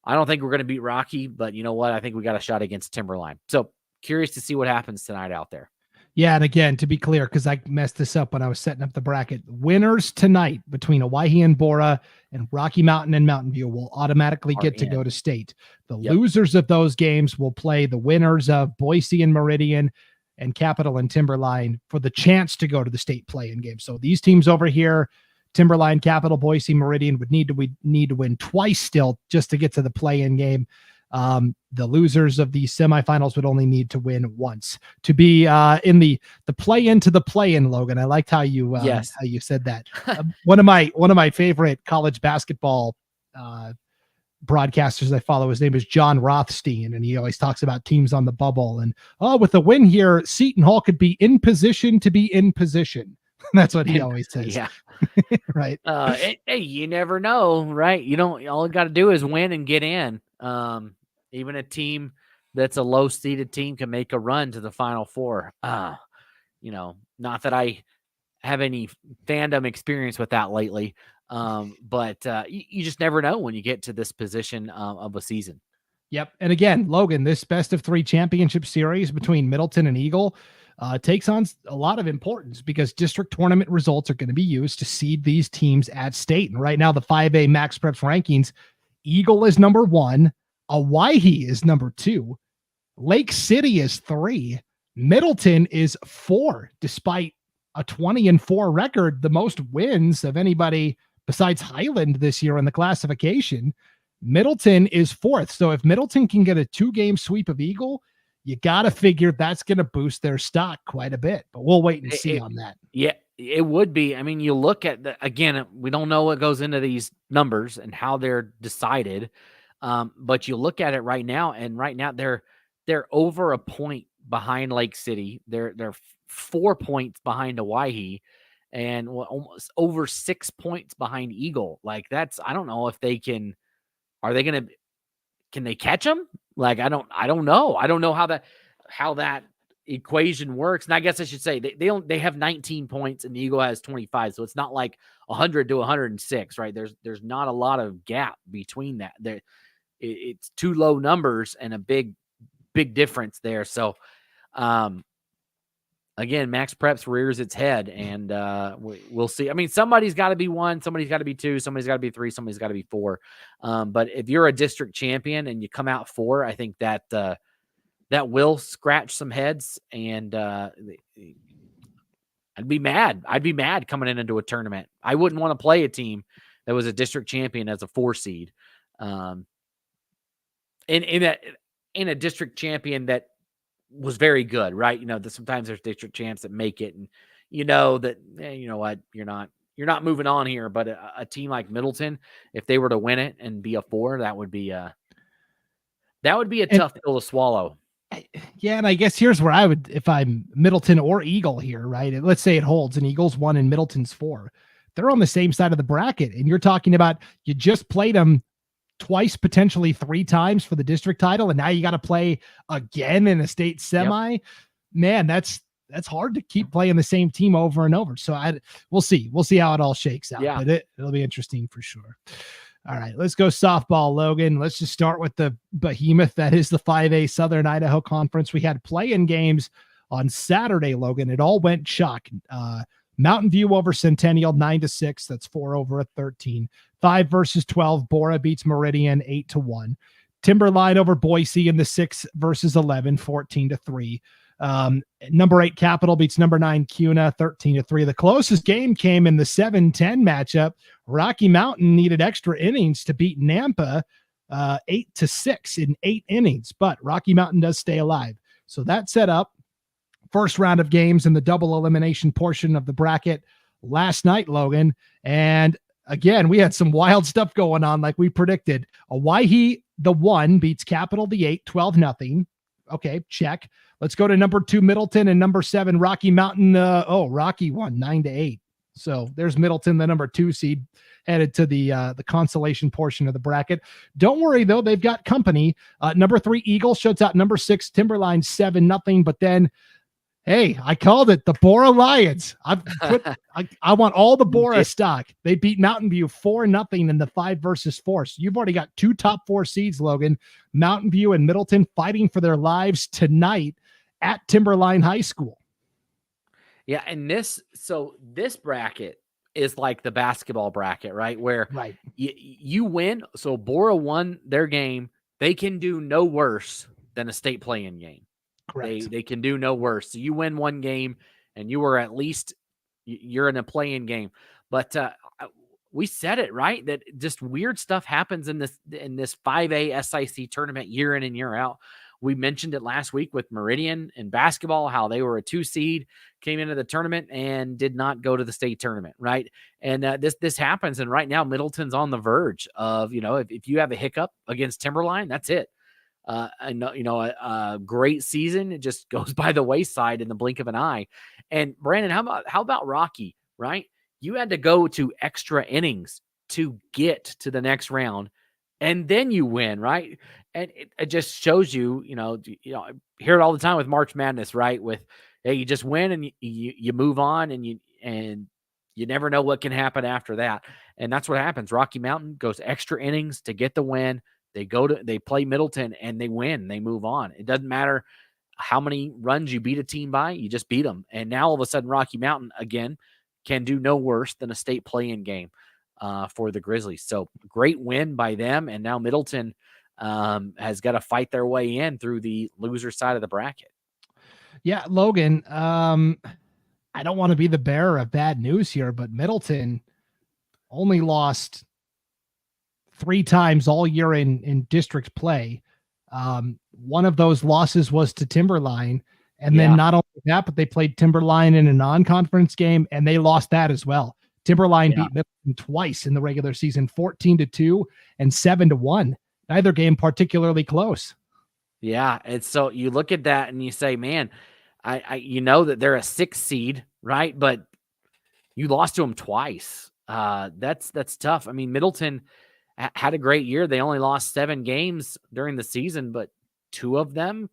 I don't think we're going to beat Rocky, but you know what? I think we got a shot against Timberline. So curious to see what happens tonight out there.
Yeah, and again, to be clear, because I messed this up when I was setting up the bracket, winners tonight between Owyhee and Bora and Rocky Mountain and Mountain View will automatically get to go to state. The losers of those games will play the winners of Boise and Meridian and Capital and Timberline for the chance to go to the state play-in game. So these teams over here, Timberline, Capital, Boise, Meridian, would need to win twice still just to get to the play-in game. The losers of the semifinals would only need to win once to be in the play-in to the play-in. Logan, I liked how you said that. One of my favorite college basketball broadcasters I follow, his name is John Rothstein, and he always talks about teams on the bubble. And with a win here, Seton Hall could be in position to be in position. That's what he always says.
Yeah.
Right.
Hey, you never know, right? All you got to do is win and get in. Even a team that's a low seeded team can make a run to the Final Four. Not that I have any fandom experience with that lately. But you just never know when you get to this position of a season.
Yep. And again, Logan, this best of 3 championship series between Middleton and Eagle takes on a lot of importance because district tournament results are going to be used to seed these teams at state. And right now, the 5A Max Preps rankings, Eagle is number 1. Owyhee is number 2. Lake City is 3. Middleton is 4, despite a 20-4 record, the most wins of anybody besides Highland this year in the classification. Middleton is 4th. So if Middleton can get a 2-game sweep of Eagle, you got to figure that's going to boost their stock quite a bit, but we'll wait and see on that.
Yeah, it would be. I mean, you look at again, we don't know what goes into these numbers and how they're decided. But you look at it right now, and right now they're over a point behind Lake City. They're 4 points behind Owyhee, and almost over 6 points behind Eagle. Like I don't know if they can. Can they catch them? Like I don't know. I don't know how that equation works. And I guess I should say they have 19 points and the Eagle has 25. So it's not like 100 to 106, right? There's not a lot of gap between that. It's 2 low numbers and a big difference there. So, again, Max Preps rears its head, and we'll see. I mean, somebody's got to be 1, somebody's got to be 2, somebody's got to be 3, somebody's got to be 4. But if you're a district champion and you come out 4, I think that that will scratch some heads, and I'd be mad. I'd be mad coming into a tournament. I wouldn't want to play a team that was a district champion as a 4 seed. In a district champion that was very good, right? Sometimes there's district champs that make it, and you know what, you're not moving on here. But a team like Middleton, if they were to win it and be a 4, that would be a tough pill to swallow.
Yeah, and I guess here's where I would, if I'm Middleton or Eagle here, right? And let's say it holds and Eagle's 1 and Middleton's 4. They're on the same side of the bracket, and you're talking about you just played them twice, potentially 3 times for the district title, and now you got to play again in a state semi. Yep. Man, that's hard to keep playing the same team over and over. So we'll see how it all shakes out.
Yeah.
But it'll be interesting for sure. All right, let's go softball, Logan. Let's just start with the behemoth that is the 5A Southern Idaho Conference. We had play-in games on Saturday, Logan. It all went chalk. Mountain View over Centennial 9-6. That's 4 over a 13. 5 versus 12. Bora beats Meridian 8-1. Timberline over Boise in the 6 versus 11, 14-3. Number 8 Capital beats number 9 Cuna 13-3. The closest game came in the 7-10 matchup. Rocky Mountain needed extra innings to beat Nampa 8-6 in 8 innings, but Rocky Mountain does stay alive. So that set up first round of games in the double elimination portion of the bracket last night, Logan. And again, we had some wild stuff going on like we predicted. Owyhee, the 1, beats Capital, the 8, 12-0. Okay, check. Let's go to number 2, Middleton, and number 7, Rocky Mountain. Rocky won 9-8. So there's Middleton, the number 2 seed, headed to the consolation portion of the bracket. Don't worry, though. They've got company. Number 3, Eagle, shuts out number 6, Timberline, 7-0. But then, hey, I called it, the Bora Lions. I want all the Bora stock. They beat Mountain View 4-0 in the 5 versus 4. So you've already got 2 top 4 seeds, Logan. Mountain View and Middleton fighting for their lives tonight at Timberline High School.
Yeah, and this bracket is like the basketball bracket, right? Where you win. So Bora won their game. They can do no worse than a state play-in game.
Correct.
They can do no worse. So you win one game, and you were at least you're in a play-in game. But we said it right that just weird stuff happens in this 5A SIC tournament year in and year out. We mentioned it last week with Meridian and basketball, how they were a 2 seed, came into the tournament and did not go to the state tournament, right? And this happens. And right now, Middleton's on the verge of, if you have a hiccup against Timberline, that's it. A great season, it just goes by the wayside in the blink of an eye. And Brandon, how about Rocky, right? You had to go to extra innings to get to the next round, and then you win, right? And it just shows you, hear it all the time with March Madness, right? With, hey, you just win and you move on, and you never know what can happen after that. And that's what happens. Rocky Mountain goes extra innings to get the win. They play Middleton and they win. They move on. It doesn't matter how many runs you beat a team by, you just beat them. And now all of a sudden, Rocky Mountain again can do no worse than a state play-in game for the Grizzlies. So great win by them. And now Middleton has got to fight their way in through the loser side of the bracket.
Yeah, Logan, I don't want to be the bearer of bad news here, but Middleton only lost 3 times all year in district play. One of those losses was to Timberline. And then not only that, but they played Timberline in a non-conference game, and they lost that as well. Timberline beat Middleton twice in the regular season, 14-2 and 7-1. Neither game particularly close. Yeah,
and so you look at that and you say, man, I that they're a 6 seed, right? But you lost to them twice. That's tough. I mean, Middleton had a great year. They only lost 7 games during the season, but 2 of them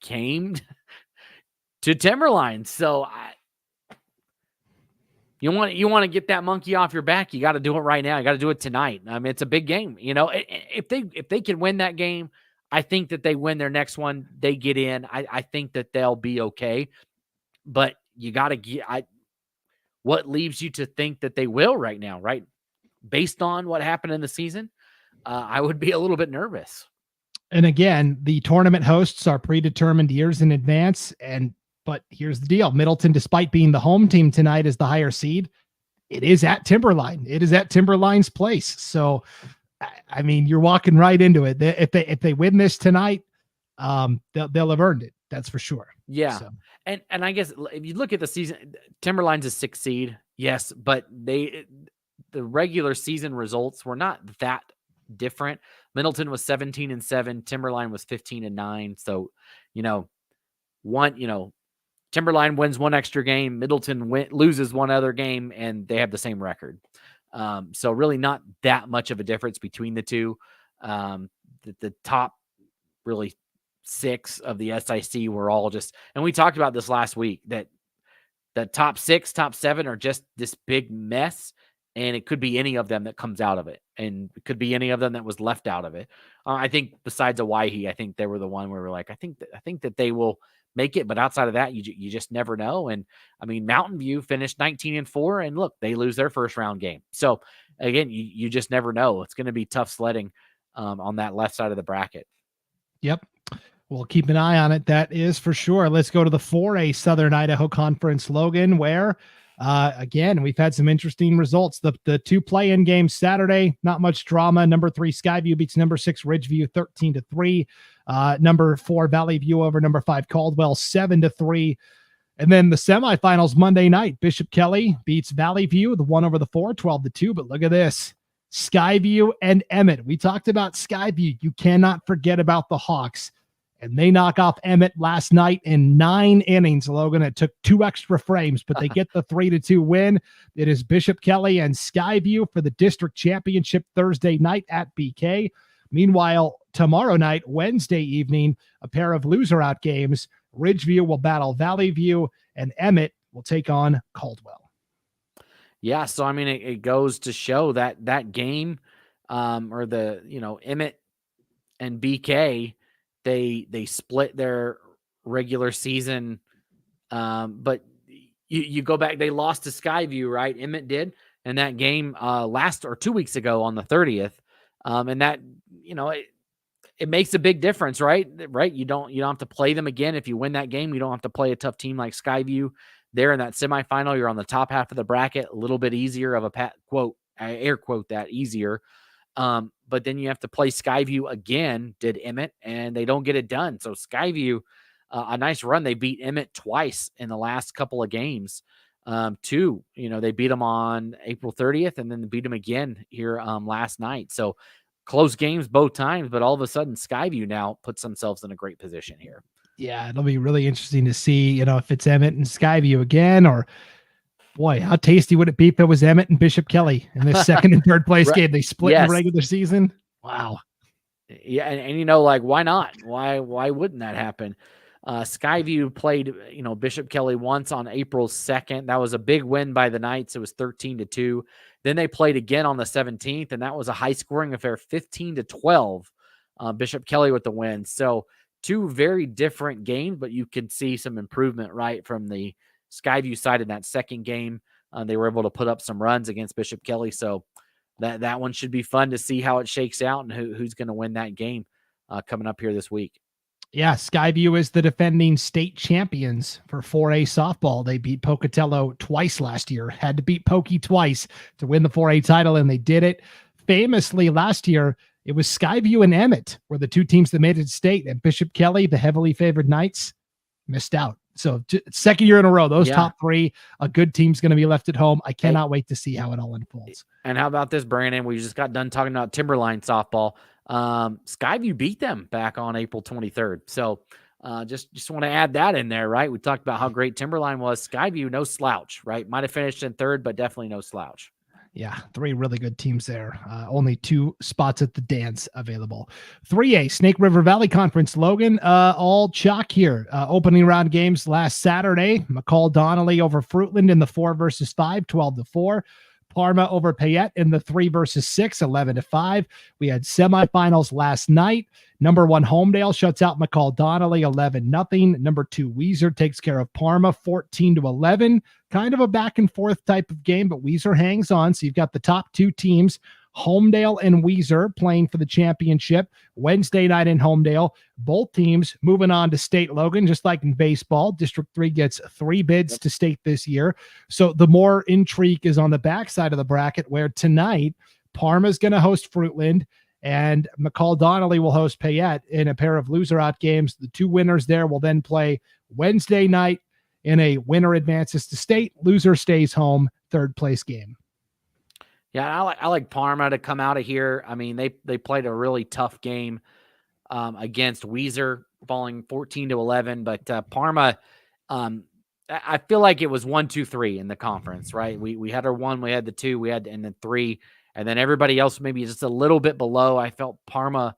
came to Timberline. So you want to get that monkey off your back. You got to do it right now. You got to do it tonight. I mean, it's a big game. If they can win that game, I think that they win their next one. They get in. I think that they'll be okay. But you got to get. What leaves you to think that they will right now? Right, based on what happened in the season, I would be a little bit nervous.
And again, the tournament hosts are predetermined years in advance. But here's the deal. Middleton, despite being the home team tonight, is the higher seed. It is at Timberline. It is at Timberline's place. So, I mean, you're walking right into it. If they win this tonight, they'll have earned it. That's for sure.
Yeah. So. And I guess if you look at the season, Timberline's a 6 seed. Yes. But the regular season results were not that different. Middleton was 17-7. Timberline was 15-9. So, Timberline wins 1 extra game. Middleton loses 1 other game, and they have the same record. So really not that much of a difference between the two. The top really 6 of the SIC were all just, and we talked about this last week, that the top 6, top 7 are just this big mess. And it could be any of them that comes out of it. And it could be any of them that was left out of it. I think besides Owyhee, I think they were the one where we're like, I think that they will make it. But outside of that, you just never know. And I mean, Mountain View finished 19-4, and look, they lose their first round game. So again, you just never know. It's going to be tough sledding on that left side of the bracket.
Yep. We'll keep an eye on it. That is for sure. Let's go to the 4A Southern Idaho Conference, Logan, where again, we've had some interesting results. The two play-in games Saturday, not much drama. Number 3 Skyview beats number 6 Ridgeview 13-3. Number 4 Valley View over number 5 Caldwell 7-3. And then the semifinals Monday night, Bishop Kelly beats Valley View, the 1 over the 4, 12-2. But look at this. Skyview and Emmett. We talked about Skyview. You cannot forget about the Hawks. And they knock off Emmett last night in 9 innings, Logan. It took 2 extra frames, but they get the 3-2 win. It is Bishop Kelly and Skyview for the district championship Thursday night at BK. Meanwhile, tomorrow night, Wednesday evening, a pair of loser-out games. Ridgeview will battle Valley View, and Emmett will take on Caldwell.
Yeah, so I mean, it goes to show that that game, or the Emmett and BK, they split their regular season, but you go back, they lost to Skyview, right? Emmett did, and that game last or 2 weeks ago on the 30th, and that it makes a big difference, right? Right, you don't have to play them again if you win that game. You don't have to play a tough team like Skyview. There in that semifinal, you're on the top half of the bracket, a little bit easier of a air quote that easier. But then you have to play Skyview again, did Emmett, and they don't get it done. So Skyview, a nice run. They beat Emmett twice in the last couple of games. They beat them on April 30th and then they beat them again here last night. So close games both times, but all of a sudden Skyview now puts themselves in a great position here.
Yeah, it'll be really interesting to see, if it's Emmett and Skyview again, or boy, how tasty would it be if it was Emmett and Bishop Kelly in the second and third place game? They split in the regular season. Wow.
Yeah. And why not? Why wouldn't that happen? Skyview played, Bishop Kelly once on April 2nd. That was a big win by the Knights. It was 13-2. Then they played again on the 17th, and that was a high scoring affair, 15-12. Bishop Kelly with the win. So 2 very different games, but you can see some improvement, right, from the Skyview side in that second game. They were able to put up some runs against Bishop Kelly. So that one should be fun to see how it shakes out and who's going to win that game coming up here this week.
Yeah, Skyview is the defending state champions for 4A softball. They beat Pocatello twice last year, had to beat Pokey twice to win the 4A title, and they did it. Famously, last year, it was Skyview and Emmett were the 2 teams that made it to state, and Bishop Kelly, the heavily favored Knights, missed out. So second year in a row, those top 3, a good team's going to be left at home. I cannot wait to see how it all unfolds.
And how about this, Brandon? We just got done talking about Timberline softball. Skyview beat them back on April 23rd. So just want to add that in there, right? We talked about how great Timberline was. Skyview, no slouch, right? Might have finished in 3rd, but definitely no slouch.
Yeah, 3 really good teams there. Only 2 spots at the dance available. 3A, Snake River Valley Conference. Logan, all chalk here. Opening round games last Saturday. McCall Donnelly over Fruitland in the 4 versus 5, 12-4. Parma over Payette in the 3 versus 6, 11-5. We had semifinals last night. Number 1 Homedale shuts out McCall Donnelly 11-0. Number 2 Weiser takes care of Parma 14-11. Kind of a back and forth type of game, but Weiser hangs on. So you've got the top 2 teams, Homedale and Weiser, playing for the championship Wednesday night in Homedale. Both teams moving on to state, Logan, just like in baseball. District 3 gets 3 bids to state this year. So the more intrigue is on the backside of the bracket, where tonight Parma's going to host Fruitland and McCall Donnelly will host Payette in a pair of loser-out games. The 2 winners there will then play Wednesday night in a winner advances to state, loser stays home, 3rd place game.
Yeah, I like Parma to come out of here. I mean, they played a really tough game against Weiser, falling 14-11. But Parma, I feel like it was 1, 2, 3 in the conference, right? We had our 1, we had the 2, and then 3, and then everybody else maybe just a little bit below. I felt Parma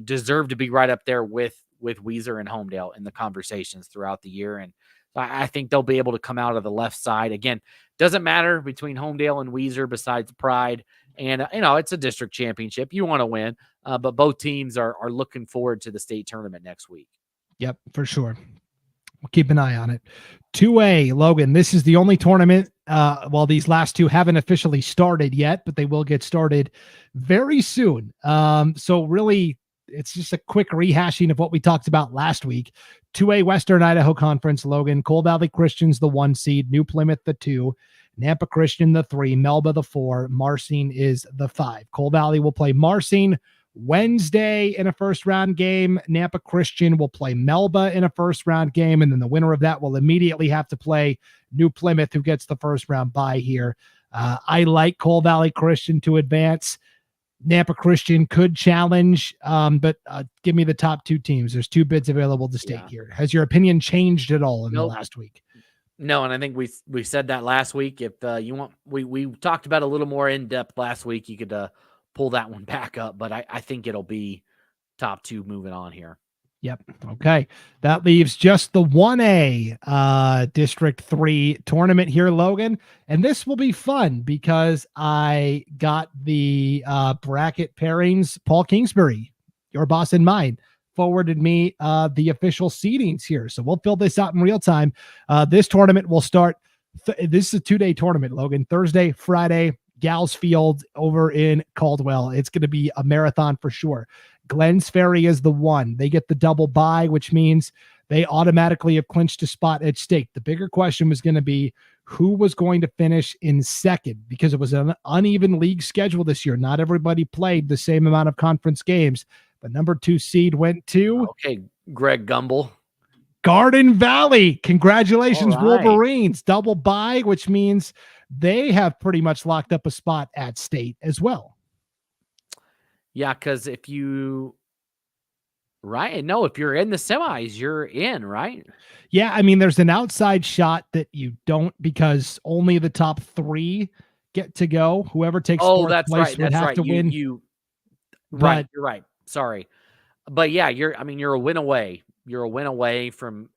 deserved to be right up there with Weiser and Homedale in the conversations throughout the year, and I think they'll be able to come out of the left side. Again, doesn't matter between Homedale and Weiser besides pride. And, it's a district championship. You want to win, but both teams are looking forward to the state tournament next week.
Yep, for sure. We'll keep an eye on it. 2A, Logan, this is the only tournament. Well, these last 2 haven't officially started yet, but they will get started very soon. So really, it's just a quick rehashing of what we talked about last week. 2A Western Idaho Conference, Logan, Coal Valley Christian's the 1 seed, New Plymouth the 2, Nampa Christian the 3, Melba the 4, Marsing is the 5. Coal Valley will play Marsing Wednesday in a first round game. Nampa Christian will play Melba in a first round game, and then the winner of that will immediately have to play New Plymouth, who gets the first round bye here. I like Coal Valley Christian to advance. Nampa Christian could challenge, but give me the top 2 teams. There's 2 bids available to state here. Has your opinion changed at all in the last week?
No, and I think we said that last week. If you want, we talked about a little more in depth last week. You could pull that one back up, but I think it'll be top 2 moving on here.
Yep. Okay. That leaves just the 1A District 3 tournament here, Logan. And this will be fun because I got the bracket pairings. Paul Kingsbury, your boss and mine, forwarded me the official seedings here. So we'll fill this out in real time. This tournament will start. This is a 2-day tournament, Logan. Thursday, Friday, Gals Field over in Caldwell. It's going to be a marathon for sure. Glens Ferry is the 1. They get the double bye, which means they automatically have clinched a spot at stake. The bigger question was going to be who was going to finish in second, because it was an uneven league schedule this year. Not everybody played the same amount of conference games. The number 2 seed went to
Greg Gumbel.
Garden Valley. Congratulations,
right.
Wolverines. Double bye, which means they have pretty much locked up a spot at state as well.
Yeah, because if you're in the semis, you're in, right?
Yeah, I mean, there's an outside shot that you don't, because only the top 3 get to go. Whoever takes fourth place would have to win.
Right, you're right. Sorry. But yeah, you're a win away. You're a win away from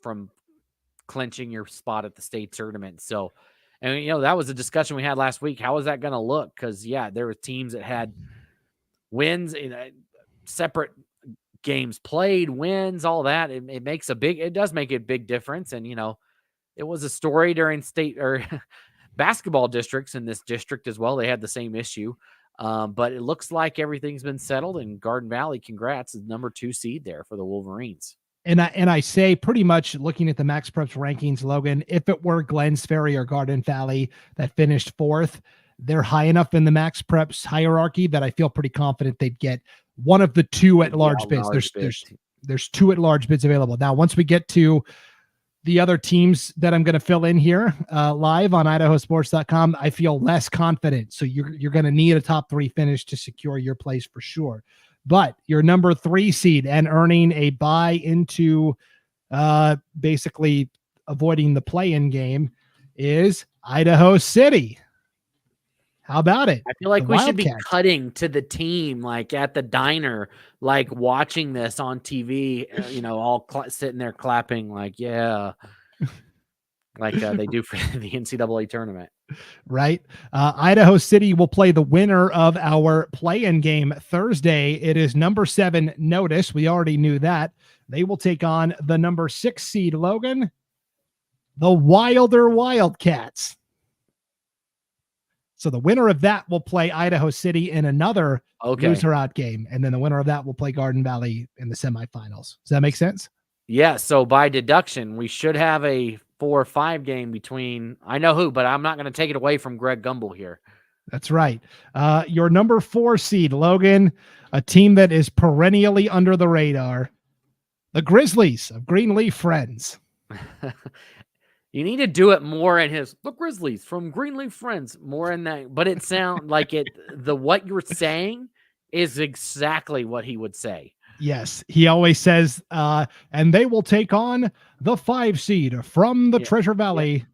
clinching your spot at the state tournament. So, and that was a discussion we had last week. How is that going to look? Because yeah, there were teams that had wins in separate games played, wins, all that. It does make a big difference. And it was a story during state or basketball districts in this district as well. They had the same issue. But it looks like everything's been settled, and Garden Valley, congrats, is number 2 seed there for the Wolverines.
And I say, pretty much looking at the Max Preps rankings, Logan, if it were Glens Ferry or Garden Valley that finished 4th, they're high enough in the Max Preps hierarchy that I feel pretty confident they'd get one of the 2 at large bids. There's 2 at large bids available. Now, once we get to the other teams that I'm going to fill in here live on IdahoSports.com, I feel less confident. So you're going to need a top 3 finish to secure your place for sure. But your number 3 seed and earning a bye into basically avoiding the play-in game is Idaho City. How about it?
I feel like we should be cutting to the team, like at the diner, like watching this on TV, all sitting there clapping, like, yeah, like they do for the NCAA tournament.
Right. Idaho City will play the winner of our play-in game Thursday. It is number 7 Notice. We already knew that. They will take on the number 6 seed, Logan, the Wilder Wildcats. So the winner of that will play Idaho City in another loser out game. And then the winner of that will play Garden Valley in the semifinals. Does that make sense?
Yeah. So by deduction, we should have a 4 or 5 game between, I know who, but I'm not going to take it away from Greg Gumbel here.
That's right. Your number 4 seed, Logan, a team that is perennially under the radar, the Grizzlies of Greenleaf Friends.
You need to do it more in the Grizzlies from Greenleaf Friends, more in that, but it sounds like what you're saying is exactly what he would say.
Yes. He always says, and they will take on the 5 seed from the Treasure Valley.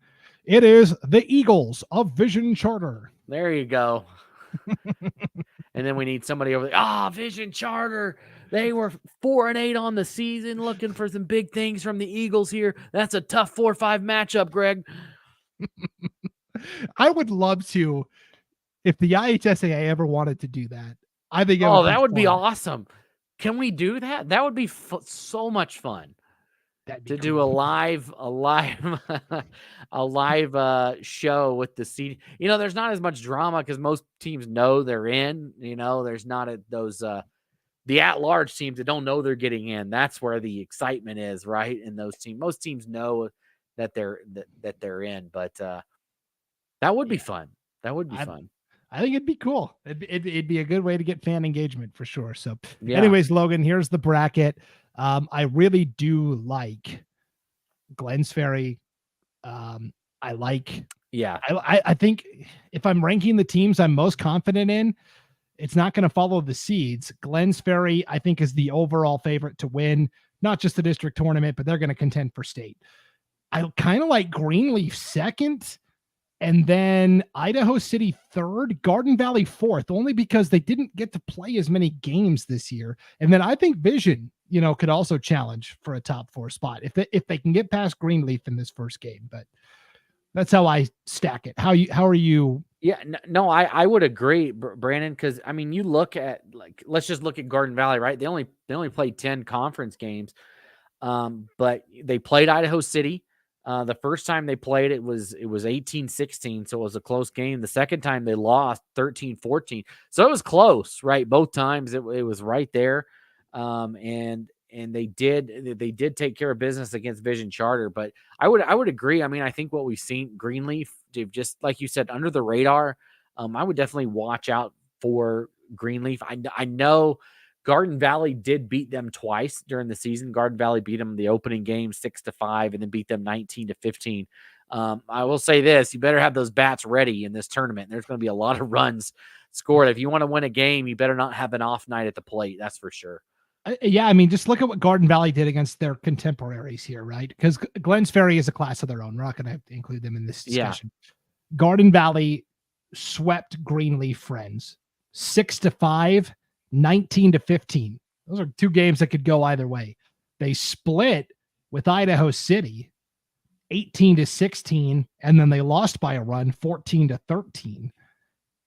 Yeah. It is the Eagles of Vision Charter.
There you go. And then we need somebody over there. Vision Charter. They were 4-8 on the season, looking for some big things from the Eagles here. That's a tough 4-5 matchup, Greg.
I would love to, if the IHSAA ever wanted to do that. I think
that would be awesome. Can we do that? That would be so much fun. To do a live show with the seed. There's not as much drama because most teams know they're in. There's not those the at-large teams that don't know they're getting in, that's where the excitement is, right? And those teams, most teams know that they're in, but that would be fun. That would be fun.
I think it'd be cool. It'd be a good way to get fan engagement for sure. So
Yeah.
anyways, Logan, here's the bracket. I really do like Glens Ferry. I like,
Yeah.
I think if I'm ranking the teams I'm most confident in, it's not going to follow the seeds. Glens Ferry, I think, is the overall favorite to win, not just the district tournament, but they're going to contend for state. I kind of like Greenleaf second, and then Idaho City third, Garden Valley fourth, only because they didn't get to play as many games this year. And then I think Vision, could also challenge for a top 4 spot if they can get past Greenleaf in this first game. But that's how I stack it. How are you?
Yeah, no, I would agree, Brandon, because I mean, you look at, like, let's just look at Garden Valley, right? They only played 10 conference games, but they played Idaho City. The first time they played, it was 18-16, so it was a close game. The second time they lost 13-14, so it was close, right? Both times it was right there, and they did take care of business against Vision Charter. But I would agree. I mean, I think what we've seen, Greenleaf, just like you said, under the radar. I would definitely watch out for Greenleaf. I know Garden Valley did beat them twice during the season. Garden Valley beat them the opening game 6-5, and then beat them 19-15. I will say this: you better have those bats ready in this tournament. There's going to be a lot of runs scored. If you want to win a game, you better not have an off night at the plate. That's for sure.
Yeah, I mean, just look at what Garden Valley did against their contemporaries here, right? Because Glens Ferry is a class of their own. We're not going to include them in this discussion. Yeah. Garden Valley swept Greenleaf Friends 6-5, 19-15. Those are 2 games that could go either way. They split with Idaho City 18-16, and then they lost by a run 14-13.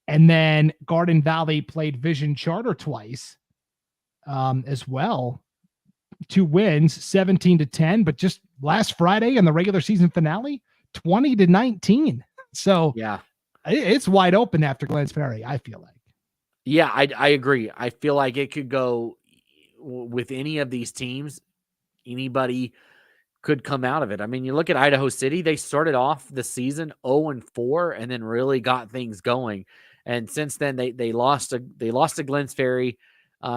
And then Garden Valley played Vision Charter twice. As well, 2 wins, 17-10, but just last Friday in the regular season finale, 20-19. So
yeah,
it's wide open after Glens Ferry, I feel like.
Yeah, I agree. I feel like it could go with any of these teams. Anybody could come out of it. I mean, you look at Idaho City, they started off the season 0-4 and then really got things going. And since then they lost to Glens Ferry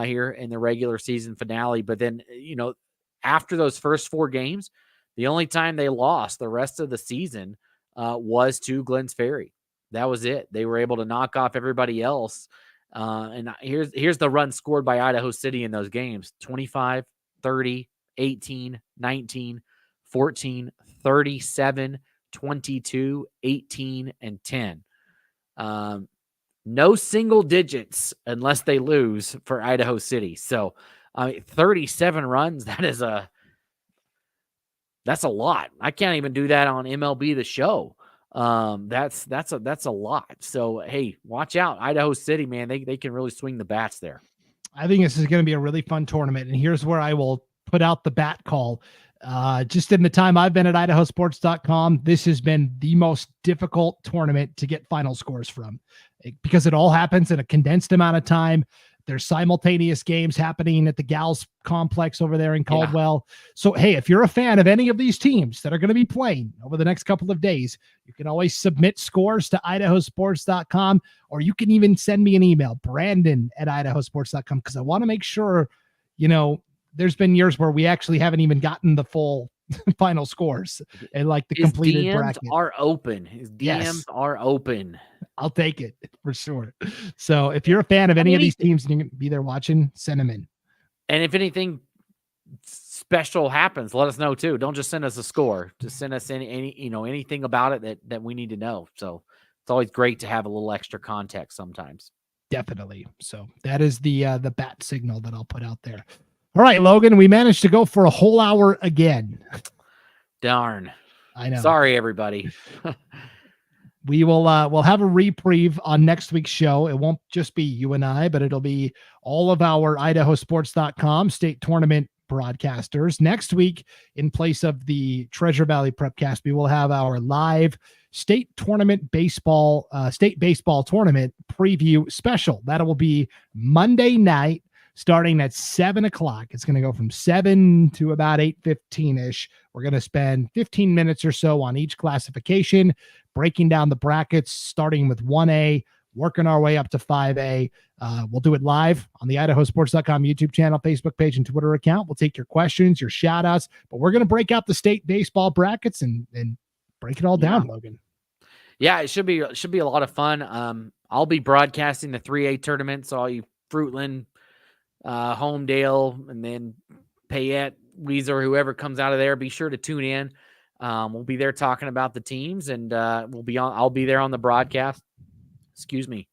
here in the regular season finale. But then, after those first 4 games, the only time they lost the rest of the season was to Glens Ferry. That was it. They were able to knock off everybody else. And here's the run scored by Idaho City in those games: 25, 30, 18, 19, 14, 37, 22, 18, and 10. No single digits unless they lose for Idaho City. So 37 runs, that's a lot. I can't even do that on MLB The Show. That's a lot. So, hey, watch out. Idaho City, man, they can really swing the bats there.
I think this is going to be a really fun tournament. And here's where I will put out the bat call. Just in the time I've been at IdahoSports.com, this has been the most difficult tournament to get final scores from, because it all happens in a condensed amount of time. There's simultaneous games happening at the Gals complex over there in Caldwell. Yeah. So, hey, if you're a fan of any of these teams that are going to be playing over the next couple of days, you can always submit scores to IdahoSports.com, or you can even send me an email, Brandon@IdahoSports.com, because I want to make sure, there's been years where we actually haven't even gotten the full final scores and like the completed
DMs
bracket.
Are open. His DMs are open.
I'll take it for sure. So if you're a fan of any of these teams and you can be there watching, send them in.
And if anything special happens, let us know too. Don't just send us a score. Just send us anything about it that we need to know. So it's always great to have a little extra context sometimes.
Definitely. So that is the bat signal that I'll put out there. All right, Logan, we managed to go for a whole hour again.
Darn.
I know.
Sorry, everybody.
We will we'll have a reprieve on next week's show. It won't just be you and I, but it'll be all of our IdahoSports.com state tournament broadcasters. Next week, in place of the Treasure Valley Prepcast, we will have our live state baseball tournament preview special. That will be Monday night, starting at 7 o'clock. It's going to go from 7 to about 8:15-ish. We're going to spend 15 minutes or so on each classification, breaking down the brackets, starting with 1A, working our way up to 5A. We'll do it live on the IdahoSports.com YouTube channel, Facebook page, and Twitter account. We'll take your questions, your shout outs, but we're going to break out the state baseball brackets and break it all down, Logan.
Yeah, it should be a lot of fun. I'll be broadcasting the 3A tournament, so all you Fruitland, Homedale, and then Payette, Weezer, whoever comes out of there, be sure to tune in. We'll be there talking about the teams, and I'll be there on the broadcast. Excuse me.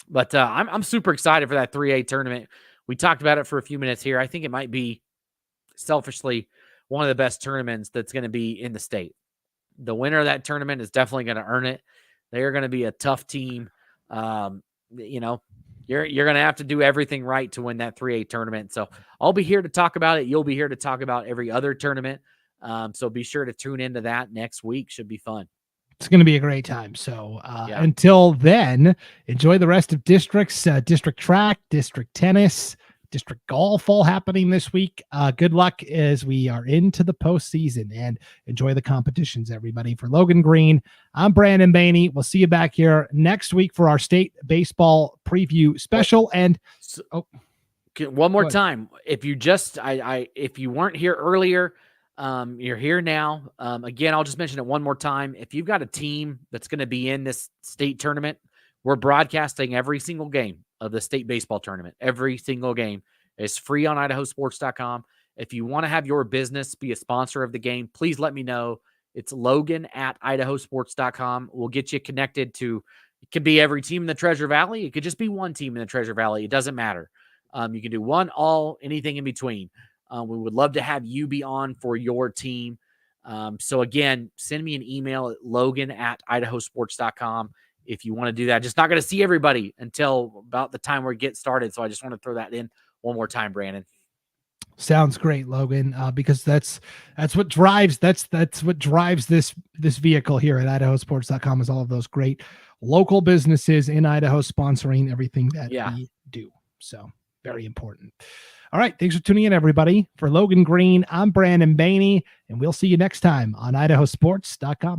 But I'm super excited for that 3A tournament. We talked about it for a few minutes here. I think it might be, selfishly, one of the best tournaments that's going to be in the state. The winner of that tournament is definitely going to earn it. They are going to be a tough team. You're going to have to do everything right to win that 3A tournament. So I'll be here to talk about it. You'll be here to talk about every other tournament. So be sure to tune into that next week. Should be fun.
It's going to be a great time. So until then, enjoy the rest of districts, district track, district tennis, district golf, all happening this week. Good luck as we are into the postseason, and enjoy the competitions, everybody. For Logan Green, I'm Brandon Baney. We'll see you back here next week for our state baseball preview special. And
one more time, if you if you weren't here earlier, you're here now. Again, I'll just mention it one more time. If you've got a team that's going to be in this state tournament, we're broadcasting every single game of the state baseball tournament. Every single game is free on IdahoSports.com. If you want to have your business be a sponsor of the game, please let me know. It's Logan at IdahoSports.com. We'll get you connected to, it could be every team in the Treasure Valley. It could just be one team in the Treasure Valley. It doesn't matter. You can do one, all, anything in between. We would love to have you be on for your team. So again, send me an email at Logan at IdahoSports.com if you want to do that. Just not going to see everybody until about the time we get started. So I just want to throw that in one more time, Brandon.
Sounds great, Logan, because that's what drives this vehicle here at IdahoSports.com, is all of those great local businesses in Idaho sponsoring everything that we do. So very important. All right. Thanks for tuning in, everybody. For Logan Green, I'm Brandon Baney, and we'll see you next time on IdahoSports.com.